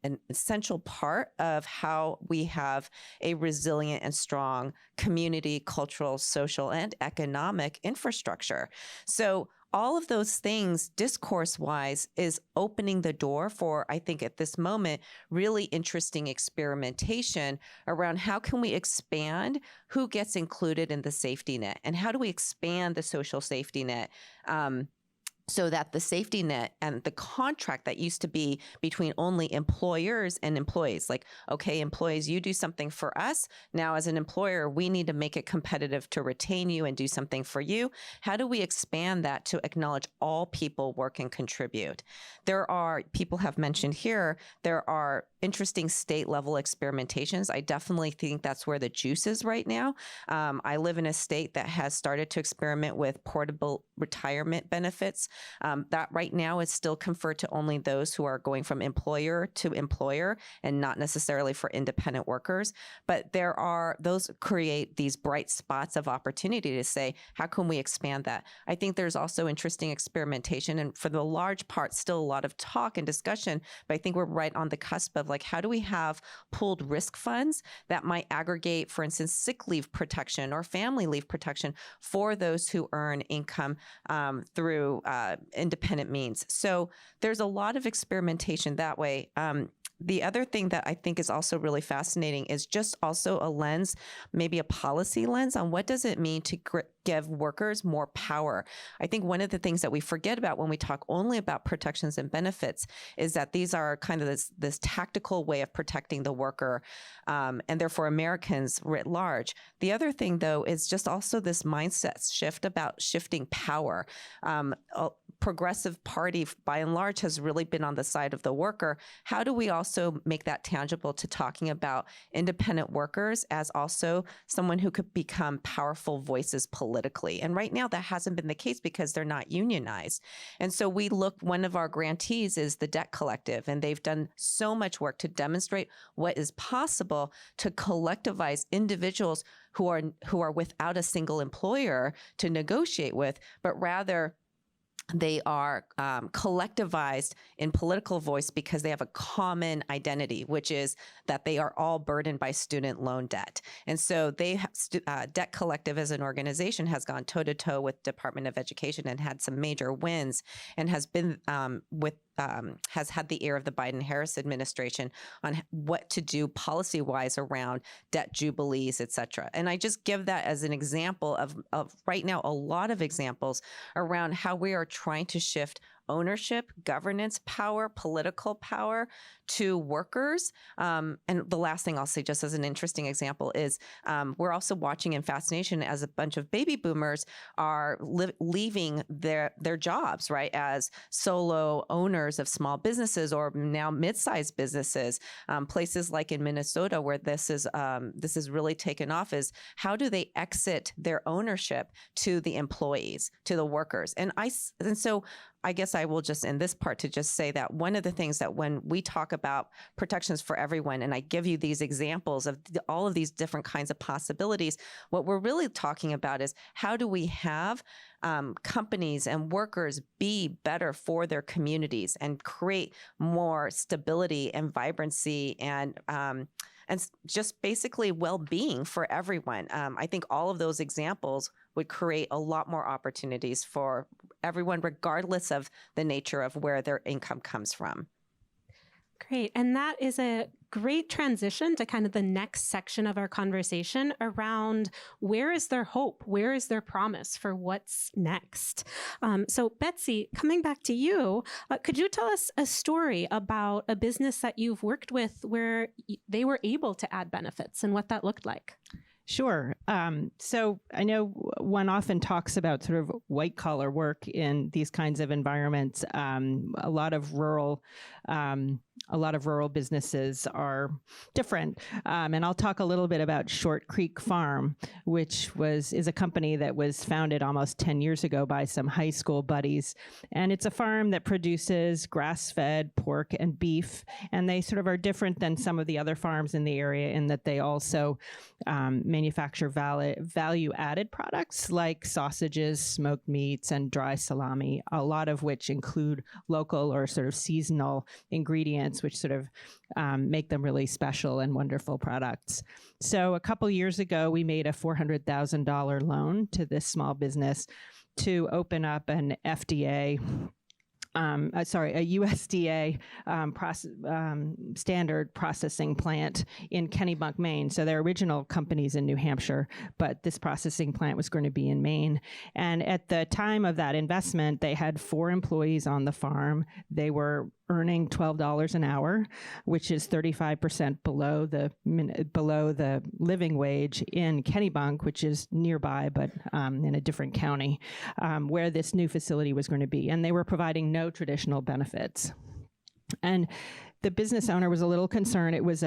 an essential part of how we have a resilient and strong community, cultural, social, and economic infrastructure. So all of those things, discourse-wise, is opening the door for, I think at this moment, really interesting experimentation around how can we expand who gets included in the safety net and how do we expand the social safety net so that the safety net and the contract that used to be between only employers and employees, like, okay, employees, you do something for us. Now, as an employer, we need to make it competitive to retain you and do something for you. How do we expand that to acknowledge all people work and contribute? There are, people have mentioned here, there are interesting state level experimentations. I definitely think that's where the juice is right now. I live in a state that has started to experiment with portable retirement benefits. That right now is still conferred to only those who are going from employer to employer and not necessarily for independent workers. But there are, those create these bright spots of opportunity to say, how can we expand that? I think there's also interesting experimentation and for the large part, still a lot of talk and discussion, but I think we're right on the cusp of like, how do we have pooled risk funds that might aggregate, for instance, sick leave protection or family leave protection for those who earn income through independent means. So there's a lot of experimentation that way. The other thing that I think is also really fascinating is just also a lens, maybe a policy lens on what does it mean to give workers more power. I think one of the things that we forget about when we talk only about protections and benefits is that these are kind of this tactical way of protecting the worker and therefore Americans writ large. The other thing, though, is just also this mindset shift about shifting power. Progressive Party, by and large, has really been on the side of the worker. How do we also make that tangible to talking about independent workers as also someone who could become powerful voices politically? And right now that hasn't been the case because they're not unionized. And so we look, one of our grantees is the Debt Collective, and they've done so much work to demonstrate what is possible to collectivize individuals who are without a single employer to negotiate with, but rather they are collectivized in political voice because they have a common identity, which is that they are all burdened by student loan debt. And so they Debt Collective as an organization has gone toe-to-toe with Department of Education and had some major wins and has been has had the ear of the Biden-Harris administration on what to do policy-wise around debt jubilees, et cetera. And I just give that as an example of right now, a lot of examples around how we are trying to shift ownership, governance power, political power to workers. And the last thing I'll say, just as an interesting example, is we're also watching in fascination as a bunch of baby boomers are leaving their jobs, right, as solo owners of small businesses or now mid-sized businesses. Places like in Minnesota where this is really taken off is how do they exit their ownership to the employees, to the workers? And so I guess I will just end this part to just say that one of the things that when we talk about protections for everyone, and I give you these examples of all of these different kinds of possibilities, what we're really talking about is how do we have companies and workers be better for their communities and create more stability and vibrancy and just basically well-being for everyone. I think all of those examples would create a lot more opportunities for everyone, regardless of the nature of where their income comes from.
Great. And that is a great transition to kind of the next section of our conversation around where is their hope? Where is their promise for what's next? So Betsy, coming back to you, could you tell us a story about a business that you've worked with where they were able to add benefits and what that looked like?
Sure. So I know one often talks about sort of white collar work in these kinds of environments. A lot of rural businesses are different. And I'll talk a little bit about Short Creek Farm, which is a company that was founded almost 10 years ago by some high school buddies. And it's a farm that produces grass-fed pork and beef. And they sort of are different than some of the other farms in the area in that they also manufacture value-added products like sausages, smoked meats, and dry salami, a lot of which include local or sort of seasonal ingredients, which sort of make them really special and wonderful products. So a couple years ago, we made a $400,000 loan to this small business to open up an USDA standard processing plant in Kennebunk, Maine. So their original company's in New Hampshire, but this processing plant was going to be in Maine. And at the time of that investment, they had 4 employees on the farm. They were earning $12 an hour, which is 35% below the living wage in Kennebunk, which is nearby, but in a different county, where this new facility was going to be. And they were providing no traditional benefits. And the business owner was a little concerned. It was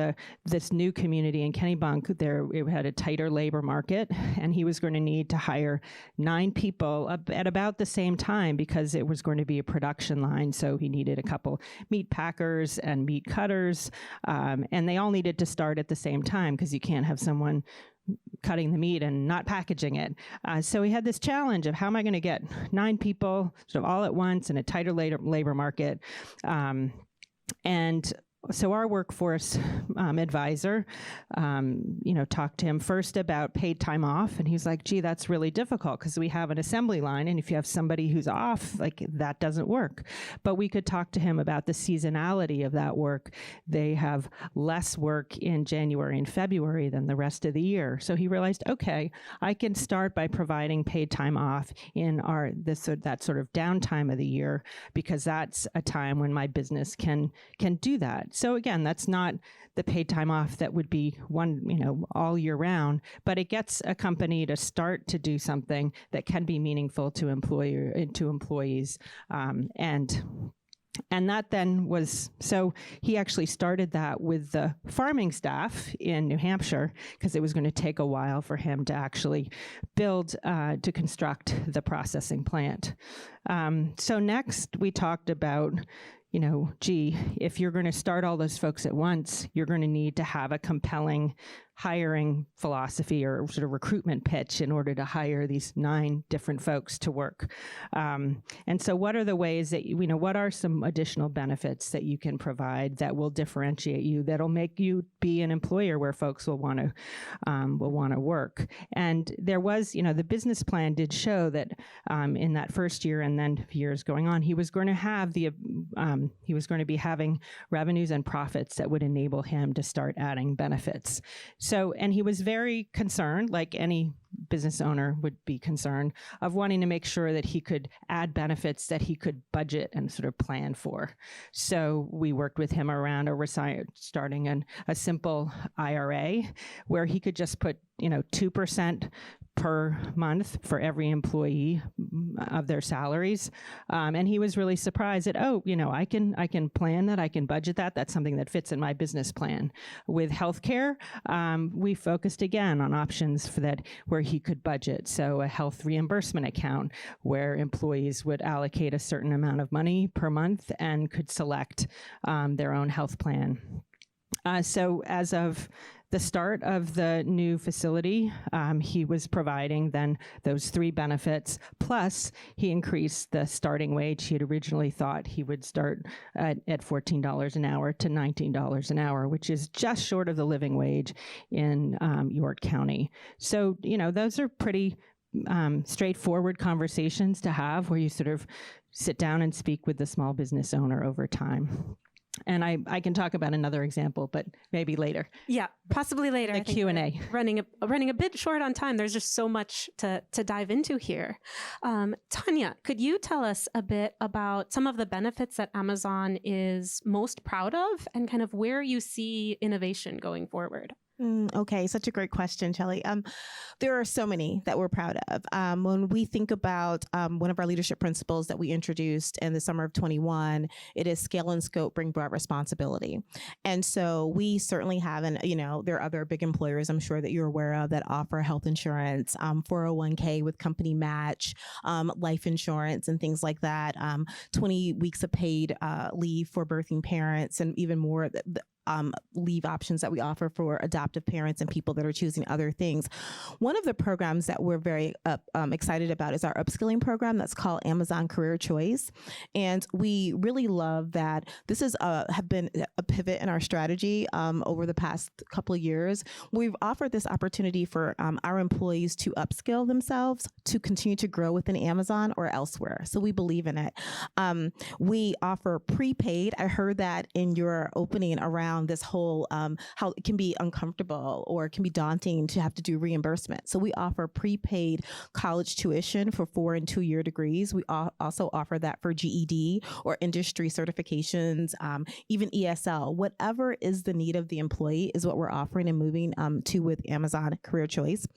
this new community in Kennebunk. It had a tighter labor market, and he was going to need to hire 9 people at about the same time because it was going to be a production line. So he needed a couple meat packers and meat cutters, and they all needed to start at the same time because you can't have someone cutting the meat and not packaging it. So he had this challenge of how am I going to get 9 people sort of all at once in a tighter labor market. And so our workforce advisor, talked to him first about paid time off. And he's like, gee, that's really difficult because we have an assembly line. And if you have somebody who's off, like that doesn't work. But we could talk to him about the seasonality of that work. They have less work in January and February than the rest of the year. So he realized, okay, I can start by providing paid time off in that sort of downtime of the year, because that's a time when my business can do that. So again, that's not the paid time off that would be all year round, but it gets a company to start to do something that can be meaningful to employees. And that then was, so he actually started that with the farming staff in New Hampshire because it was going to take a while for him to actually to construct the processing plant. So next we talked about, if you're going to start all those folks at once, you're going to need to have a compelling hiring philosophy or sort of recruitment pitch in order to hire these 9 different folks to work. And so what are the ways that, what are some additional benefits that you can provide that will differentiate you, that'll make you be an employer where folks will want to work? And there was, the business plan did show that in that first year and then years going on, he was going to be having revenues and profits that would enable him to start adding benefits. So, and he was very concerned, like any business owner would be concerned, of wanting to make sure that he could add benefits that he could budget and sort of plan for. So we worked with him around starting a simple IRA where he could just put 2% per month for every employee of their salaries. And he was really surprised that, I can plan that, I can budget that. That's something that fits in my business plan. With healthcare, we focused again on options for that where he could budget. So a health reimbursement account where employees would allocate a certain amount of money per month and could select their own health plan. So as of the start of the new facility, he was providing then those 3 benefits, plus he increased the starting wage. He had originally thought he would start at $14 an hour to $19 an hour, which is just short of the living wage in York County. So, those are pretty straightforward conversations to have where you sort of sit down and speak with the small business owner over time. And I can talk about another example, but maybe later.
Yeah, possibly later.
The Q&A.
Running a bit short on time. There's just so much to dive into here. Tanya, could you tell us a bit about some of the benefits that Amazon is most proud of and kind of where you see innovation going forward?
Okay, such a great question, Shelley. There are so many that we're proud of. When we think about one of our leadership principles that we introduced in the summer of 21, it is scale and scope bring broad responsibility. And so we certainly have, there are other big employers I'm sure that you're aware of that offer health insurance, 401k with company match, life insurance and things like that, 20 weeks of paid leave for birthing parents, and even more leave options that we offer for adoptive parents and people that are choosing other things. One of the programs that we're very excited about is our upskilling program that's called Amazon Career Choice. And we really love that this is have been a pivot in our strategy over the past couple of years. We've offered this opportunity for our employees to upskill themselves to continue to grow within Amazon or elsewhere. So we believe in it. We offer prepaid. I heard that in your opening around this whole how it can be uncomfortable or it can be daunting to have to do reimbursement. So we offer prepaid college tuition for 4 and 2 year degrees. We also offer that for GED or industry certifications, even ESL. Whatever is the need of the employee is what we're offering and moving to with Amazon Career Choice.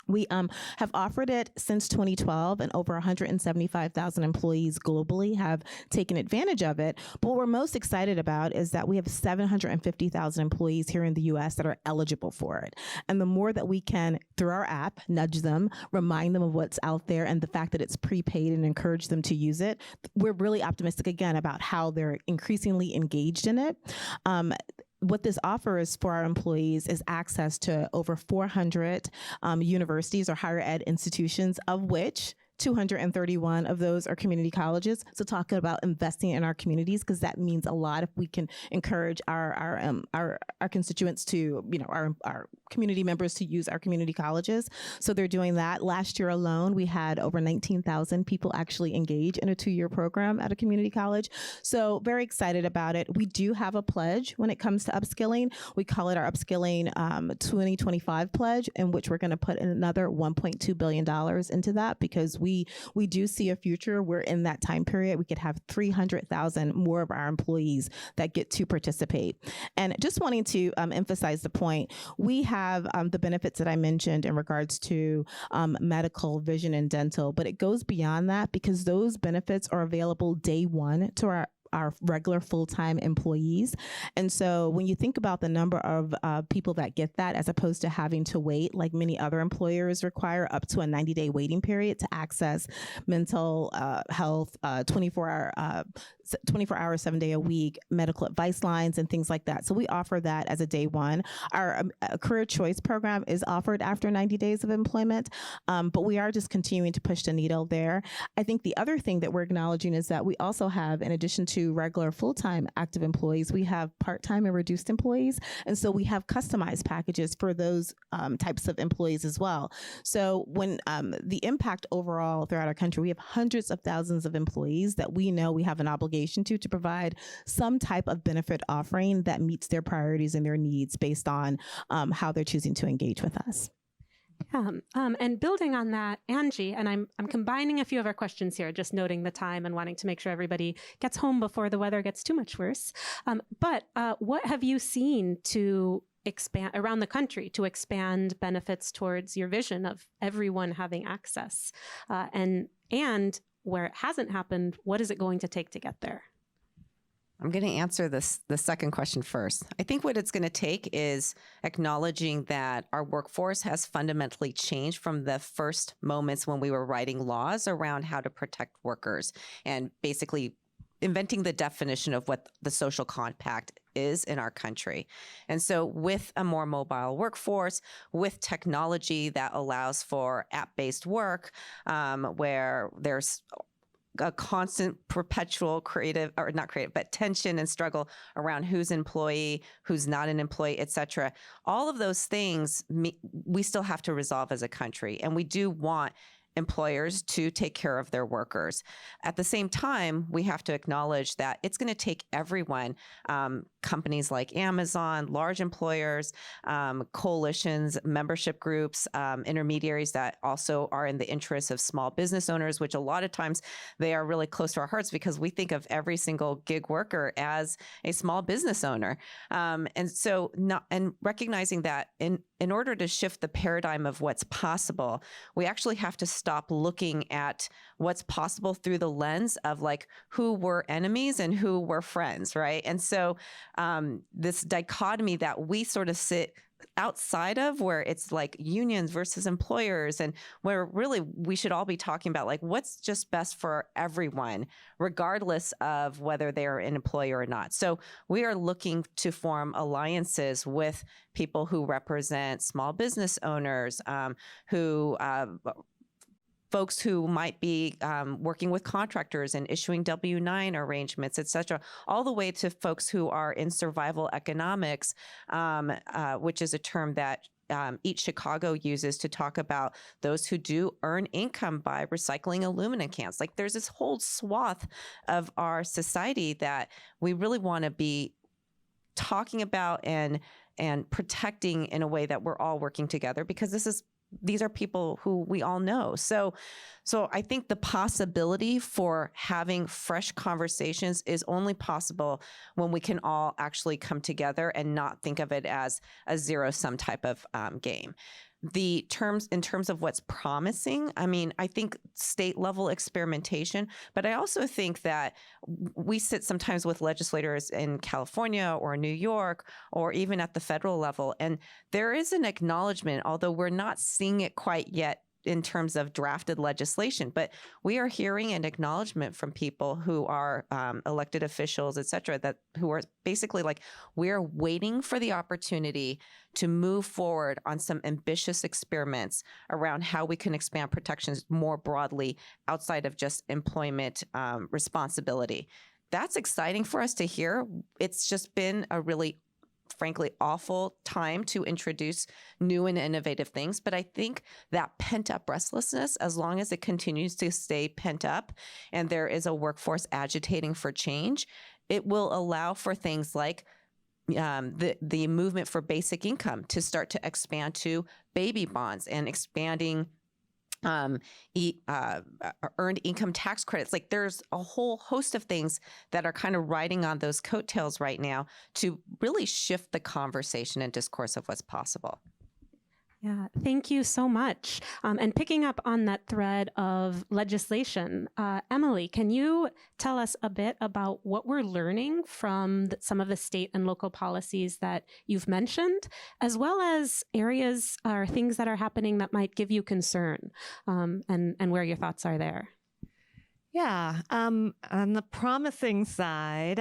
We have offered it since 2012, and over 175,000 employees globally have taken advantage of it. But what we're most excited about is that we have 750,000 employees here in the U.S. that are eligible for it. And the more that we can, through our app, nudge them, remind them of what's out there and the fact that it's prepaid and encourage them to use it, we're really optimistic, again, about how they're increasingly engaged in it. What this offers for our employees is access to over 400 universities or higher ed institutions, of which 231 of those are community colleges. So talking about investing in our communities, because that means a lot if we can encourage our constituents to, our community members to use our community colleges. So they're doing that. Last year alone, we had over 19,000 people actually engage in a 2-year program at a community college. So very excited about it. We do have a pledge when it comes to upskilling. We call it our Upskilling 2025 pledge, in which we're going to put in another $1.2 billion into that, because we do see a future where in that time period, we could have 300,000 more of our employees that get to participate. And just wanting to emphasize the point, we have the benefits that I mentioned in regards to medical, vision, and dental, but it goes beyond that because those benefits are available day one to our regular full-time employees. And so when you think about the number of people that get that, as opposed to having to wait, like many other employers require up to a 90-day waiting period to access mental health, 24 hours, 7 day a week, medical advice lines and things like that. So we offer that as a day one. Our career choice program is offered after 90 days of employment, but we are just continuing to push the needle there. I think the other thing that we're acknowledging is that we also have, in addition to regular full-time active employees, we have part-time and reduced employees. And so we have customized packages for those types of employees as well. So when the impact overall throughout our country, we have hundreds of thousands of employees that we know we have an obligation to provide some type of benefit offering that meets their priorities and their needs based on how they're choosing to engage with us.
And building on that, Angie, and I'm combining a few of our questions here, just noting the time and wanting to make sure everybody gets home before the weather gets too much worse. But what have you seen to expand around the country to expand benefits towards your vision of everyone having access? And where it hasn't happened, what is it going to take to get there?
I'm going to answer the second question first. I think what it's going to take is acknowledging that our workforce has fundamentally changed from the first moments when we were writing laws around how to protect workers and basically inventing the definition of what the social compact is in our country. And so with a more mobile workforce, with technology that allows for app-based work, where there's a constant perpetual creative, or not creative, but tension and struggle around who's employee, who's not an employee, et cetera. All of those things we still have to resolve as a country. And we do want employers to take care of their workers. At the same time, we have to acknowledge that it's going to take everyone, companies like Amazon, large employers, coalitions, membership groups, intermediaries that also are in the interests of small business owners, which a lot of times they are really close to our hearts because we think of every single gig worker as a small business owner. And recognizing that in order to shift the paradigm of what's possible, we actually have to stop looking at what's possible through the lens of like who were enemies and who were friends, right? And so this dichotomy that we sort of sit outside of, where it's like unions versus employers, and where really we should all be talking about like what's just best for everyone, regardless of whether they're an employer or not. So we are looking to form alliances with people who represent small business owners, folks who might be working with contractors and issuing W-9 arrangements, et cetera, all the way to folks who are in survival economics, which is a term that Eat Chicago uses to talk about those who do earn income by recycling aluminum cans. Like there's this whole swath of our society that we really want to be talking about and protecting in a way that we're all working together, because these are people who we all know. So I think the possibility for having fresh conversations is only possible when we can all actually come together and not think of it as a zero-sum type of game. In terms of what's promising, I mean, I think state level experimentation, but I also think that we sit sometimes with legislators in California or New York or even at the federal level, and there is an acknowledgement, although we're not seeing it quite yet in terms of drafted legislation, but we are hearing an acknowledgement from people who are elected officials, et cetera, who are basically like, we're waiting for the opportunity to move forward on some ambitious experiments around how we can expand protections more broadly outside of just employment responsibility. That's exciting for us to hear. It's just been a really frankly awful time to introduce new and innovative things. But I think that pent up restlessness, as long as it continues to stay pent up and there is a workforce agitating for change, it will allow for things like the movement for basic income to start to expand to baby bonds and expanding earned income tax credits. Like there's a whole host of things that are kind of riding on those coattails right now to really shift the conversation and discourse of what's possible.
Yeah, thank you so much. And picking up on that thread of legislation, Emily, can you tell us a bit about what we're learning from some of the state and local policies that you've mentioned, as well as areas or things that are happening that might give you concern, and where your thoughts are there?
Yeah. On the promising side,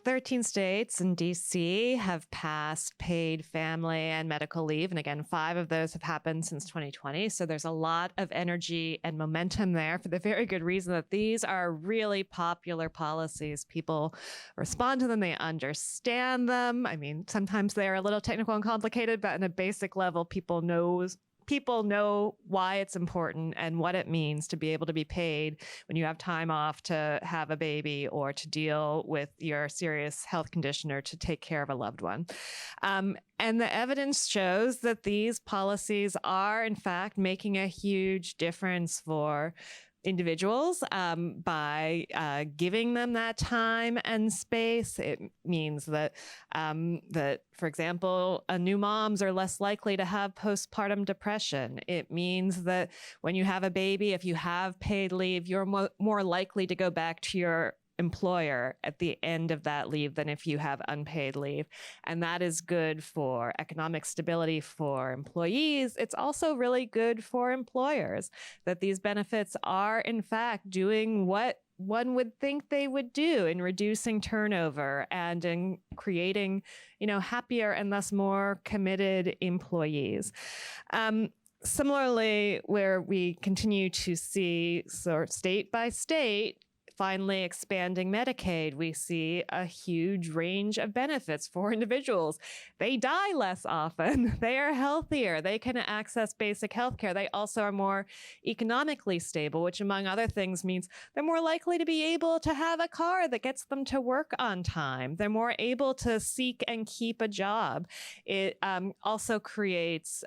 13 states and DC have passed paid family and medical leave. And again, 5 of those have happened since 2020. So there's a lot of energy and momentum there for the very good reason that these are really popular policies. People respond to them. They understand them. I mean, sometimes they're a little technical and complicated, but on a basic level, people know why it's important and what it means to be able to be paid when you have time off to have a baby or to deal with your serious health condition or to take care of a loved one. And the evidence shows that these policies are, in fact, making a huge difference for individuals by giving them that time and space. It means that, for example, new moms are less likely to have postpartum depression. It means that when you have a baby, if you have paid leave, you're more likely to go back to your employer at the end of that leave than if you have unpaid leave. And that is good for economic stability for employees. It's also really good for employers that these benefits are, in fact, doing what one would think they would do in reducing turnover and in creating, happier and thus more committed employees. Similarly, where we continue to see state by state finally expanding Medicaid, we see a huge range of benefits for individuals. They die less often. They are healthier. They can access basic health care. They also are more economically stable, which among other things means they're more likely to be able to have a car that gets them to work on time. They're more able to seek and keep a job. It also creates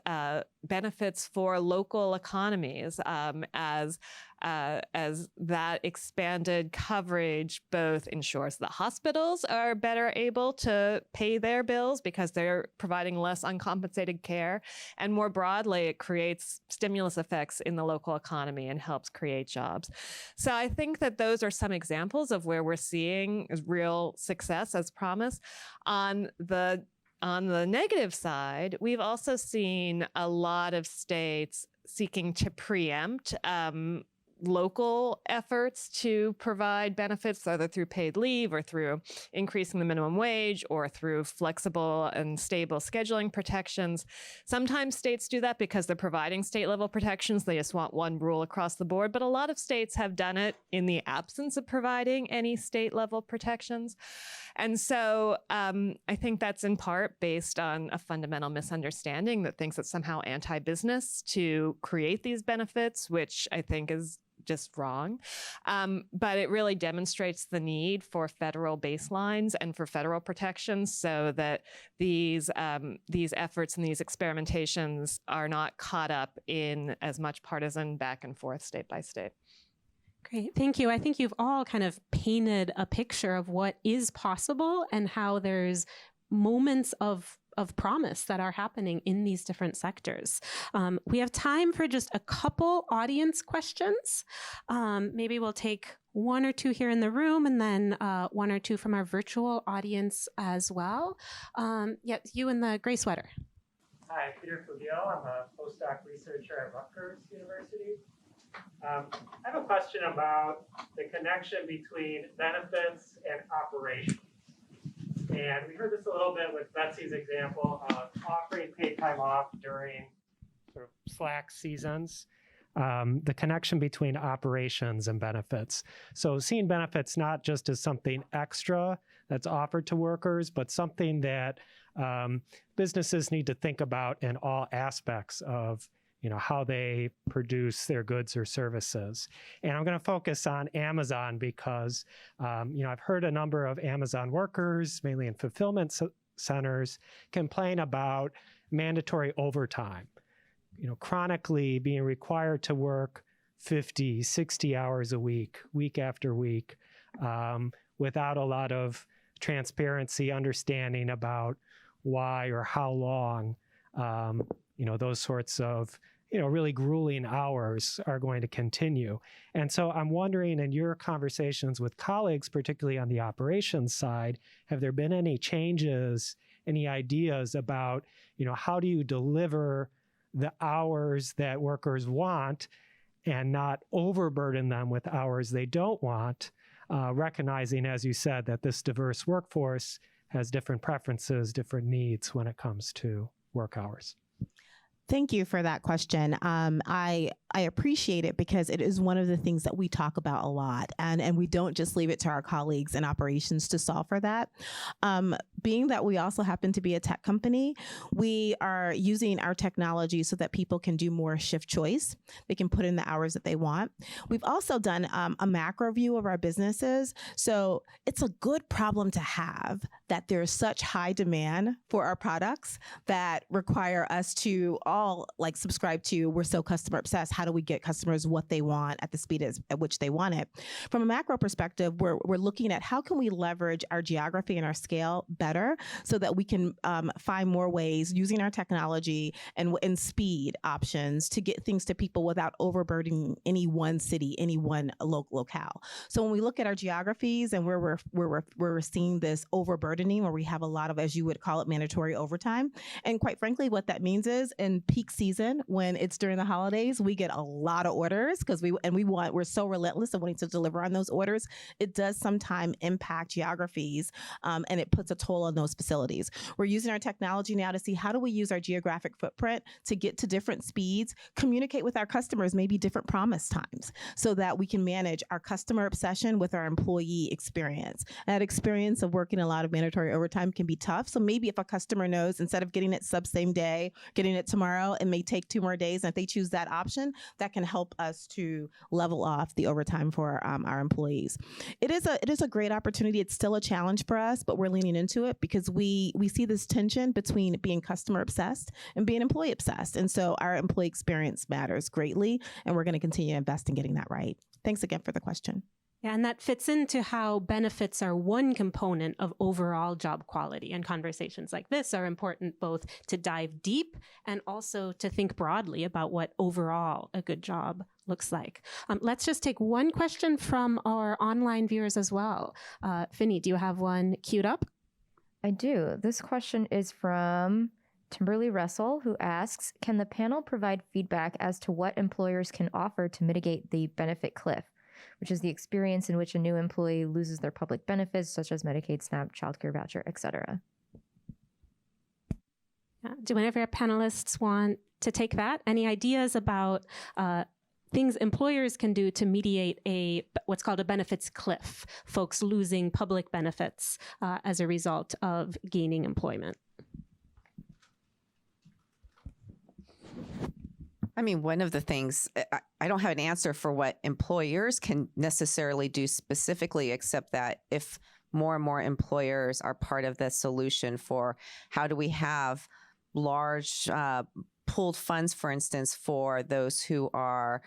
benefits for local economies as that expanded coverage both ensures that hospitals are better able to pay their bills because they're providing less uncompensated care. And more broadly, it creates stimulus effects in the local economy and helps create jobs. So I think that those are some examples of where we're seeing real success as promise. On the negative side, we've also seen a lot of states seeking to preempt local efforts to provide benefits, either through paid leave or through increasing the minimum wage or through flexible and stable scheduling protections. Sometimes states do that because they're providing state level protections. They just want one rule across the board. But a lot of states have done it in the absence of providing any state level protections. And so I think that's in part based on a fundamental misunderstanding that thinks it's somehow anti-business to create these benefits, which I think is just wrong. But it really demonstrates the need for federal baselines and for federal protections so that these efforts and these experimentations are not caught up in as much partisan back and forth state by state.
Great. Thank you. I think you've all kind of painted a picture of what is possible and how there's moments of promise that are happening in these different sectors. We have time for just a couple audience questions. Maybe we'll take one or two here in the room and then one or two from our virtual audience as well. Yeah, you in the gray sweater.
Hi, Peter Fugiel. I'm a postdoc researcher at Rutgers University. I have a question about the connection between benefits and operations. And we heard this a little bit with Betsy's example of offering paid time off during sort of slack seasons, the connection between operations and benefits. So seeing benefits not just as something extra that's offered to workers, but something that businesses need to think about in all aspects of how they produce their goods or services. And I'm going to focus on Amazon because, I've heard a number of Amazon workers, mainly in fulfillment centers, complain about mandatory overtime, chronically being required to work 50, 60 hours a week, week after week, without a lot of transparency, understanding about why or how long, those sorts of really grueling hours are going to continue. And so I'm wondering, in your conversations with colleagues, particularly on the operations side, have there been any changes, any ideas about, how do you deliver the hours that workers want and not overburden them with hours they don't want, recognizing, as you said, that this diverse workforce has different preferences, different needs when it comes to work hours?
Thank you for that question. I appreciate it because it is one of the things that we talk about a lot, and we don't just leave it to our colleagues in operations to solve for that. Being that we also happen to be a tech company, we are using our technology so that people can do more shift choice. They can put in the hours that they want. We've also done a macro view of our businesses. So it's a good problem to have that there's such high demand for our products that require us to all subscribe to, we're so customer obsessed. How do we get customers what they want at the speed at which they want it? From a macro perspective, we're looking at how can we leverage our geography and our scale better better so that we can find more ways using our technology and speed options to get things to people without overburdening any one city, any one locale. So when we look at our geographies and where we're seeing this overburdening, where we have a lot of, as you would call it, mandatory overtime, and quite frankly, what that means is in peak season, when it's during the holidays, we get a lot of orders because we're so relentless in wanting to deliver on those orders. It does sometimes impact geographies, and it puts a toll on those facilities. We're using our technology now to see how do we use our geographic footprint to get to different speeds, communicate with our customers, maybe different promise times, so that we can manage our customer obsession with our employee experience. That experience of working a lot of mandatory overtime can be tough. So maybe if a customer knows instead of getting it same day, getting it tomorrow, it may take 2 more days. And if they choose that option, that can help us to level off the overtime for our employees. It is a great opportunity. It's still a challenge for us, but we're leaning into it because we see this tension between being customer obsessed and being employee obsessed. And so our employee experience matters greatly, and we're going to continue to invest in getting that right. Thanks again for the question.
Yeah, and that fits into how benefits are one component of overall job quality. And conversations like this are important both to dive deep and also to think broadly about what overall a good job looks like. Let's just take one question from our online viewers as well. Finny, do you have one queued up?
I do. This question is from Timberly Russell, who asks, can the panel provide feedback as to what employers can offer to mitigate the benefit cliff, which is the experience in which a new employee loses their public benefits, such as Medicaid, SNAP, childcare voucher, etc.?
Do any of our panelists want to take that? Any ideas about things employers can do to mediate what's called a benefits cliff, folks losing public benefits as a result of gaining employment?
I mean, one of the things, I don't have an answer for what employers can necessarily do specifically, except that if more and more employers are part of the solution for how do we have large pooled funds, for instance, for those who are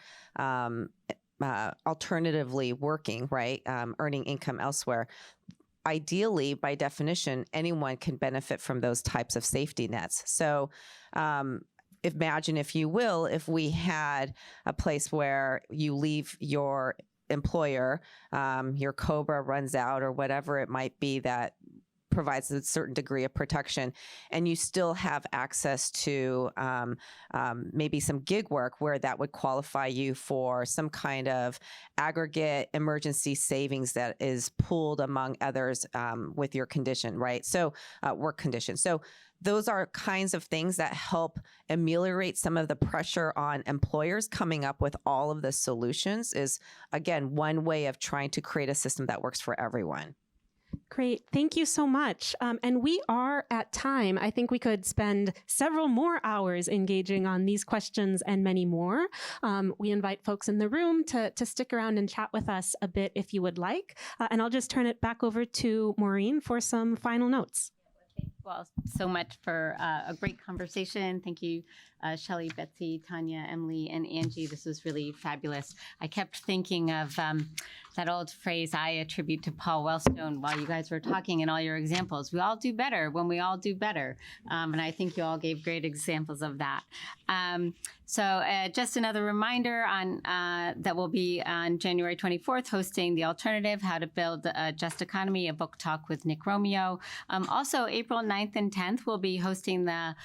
alternatively working, right, earning income elsewhere. Ideally, by definition, anyone can benefit from those types of safety nets. So imagine, if you will, if we had a place where you leave your employer, your COBRA runs out or whatever it might be that provides a certain degree of protection, and you still have access to maybe some gig work where that would qualify you for some kind of aggregate emergency savings that is pooled among others with your condition, right? So work condition. So those are kinds of things that help ameliorate some of the pressure on employers. Coming up with all of the solutions is, again, one way of trying to create a system that works for everyone.
Great. Thank you so much. And we are at time. I think we could spend several more hours engaging on these questions and many more. We invite folks in the room to stick around and chat with us a bit if you would like. And I'll just turn it back over to Maureen for some final notes.
Thank you all so much for a great conversation. Thank you, Shelley, Betsy, Tanya, Emily, and Angie. This was really fabulous. I kept thinking of that old phrase I attribute to Paul Wellstone while you guys were talking and all your examples. We all do better when we all do better. And I think you all gave great examples of that. So just another reminder on that we'll be on January 24th hosting The Alternative, How to Build a Just Economy, a book talk with Nick Romeo. Also, April 9th and 10th, we'll be hosting the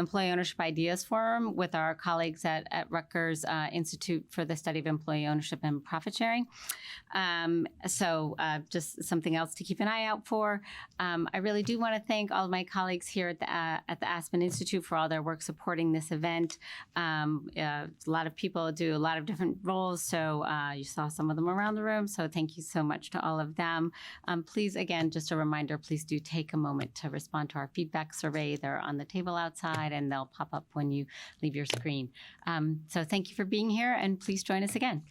Employee Ownership Ideas Forum with our colleagues at Rutgers Institute for the Study of Employee Ownership and Profit Sharing. So just something else to keep an eye out for. I really do want to thank all of my colleagues here at the Aspen Institute for all their work supporting this event. A lot of people do a lot of different roles, so you saw some of them around the room, so thank you so much to all of them. Please, again, just a reminder, please do take a moment to respond to our feedback survey. They're on the table outside, and they'll pop up when you leave your screen. So thank you for being here, and please join us again.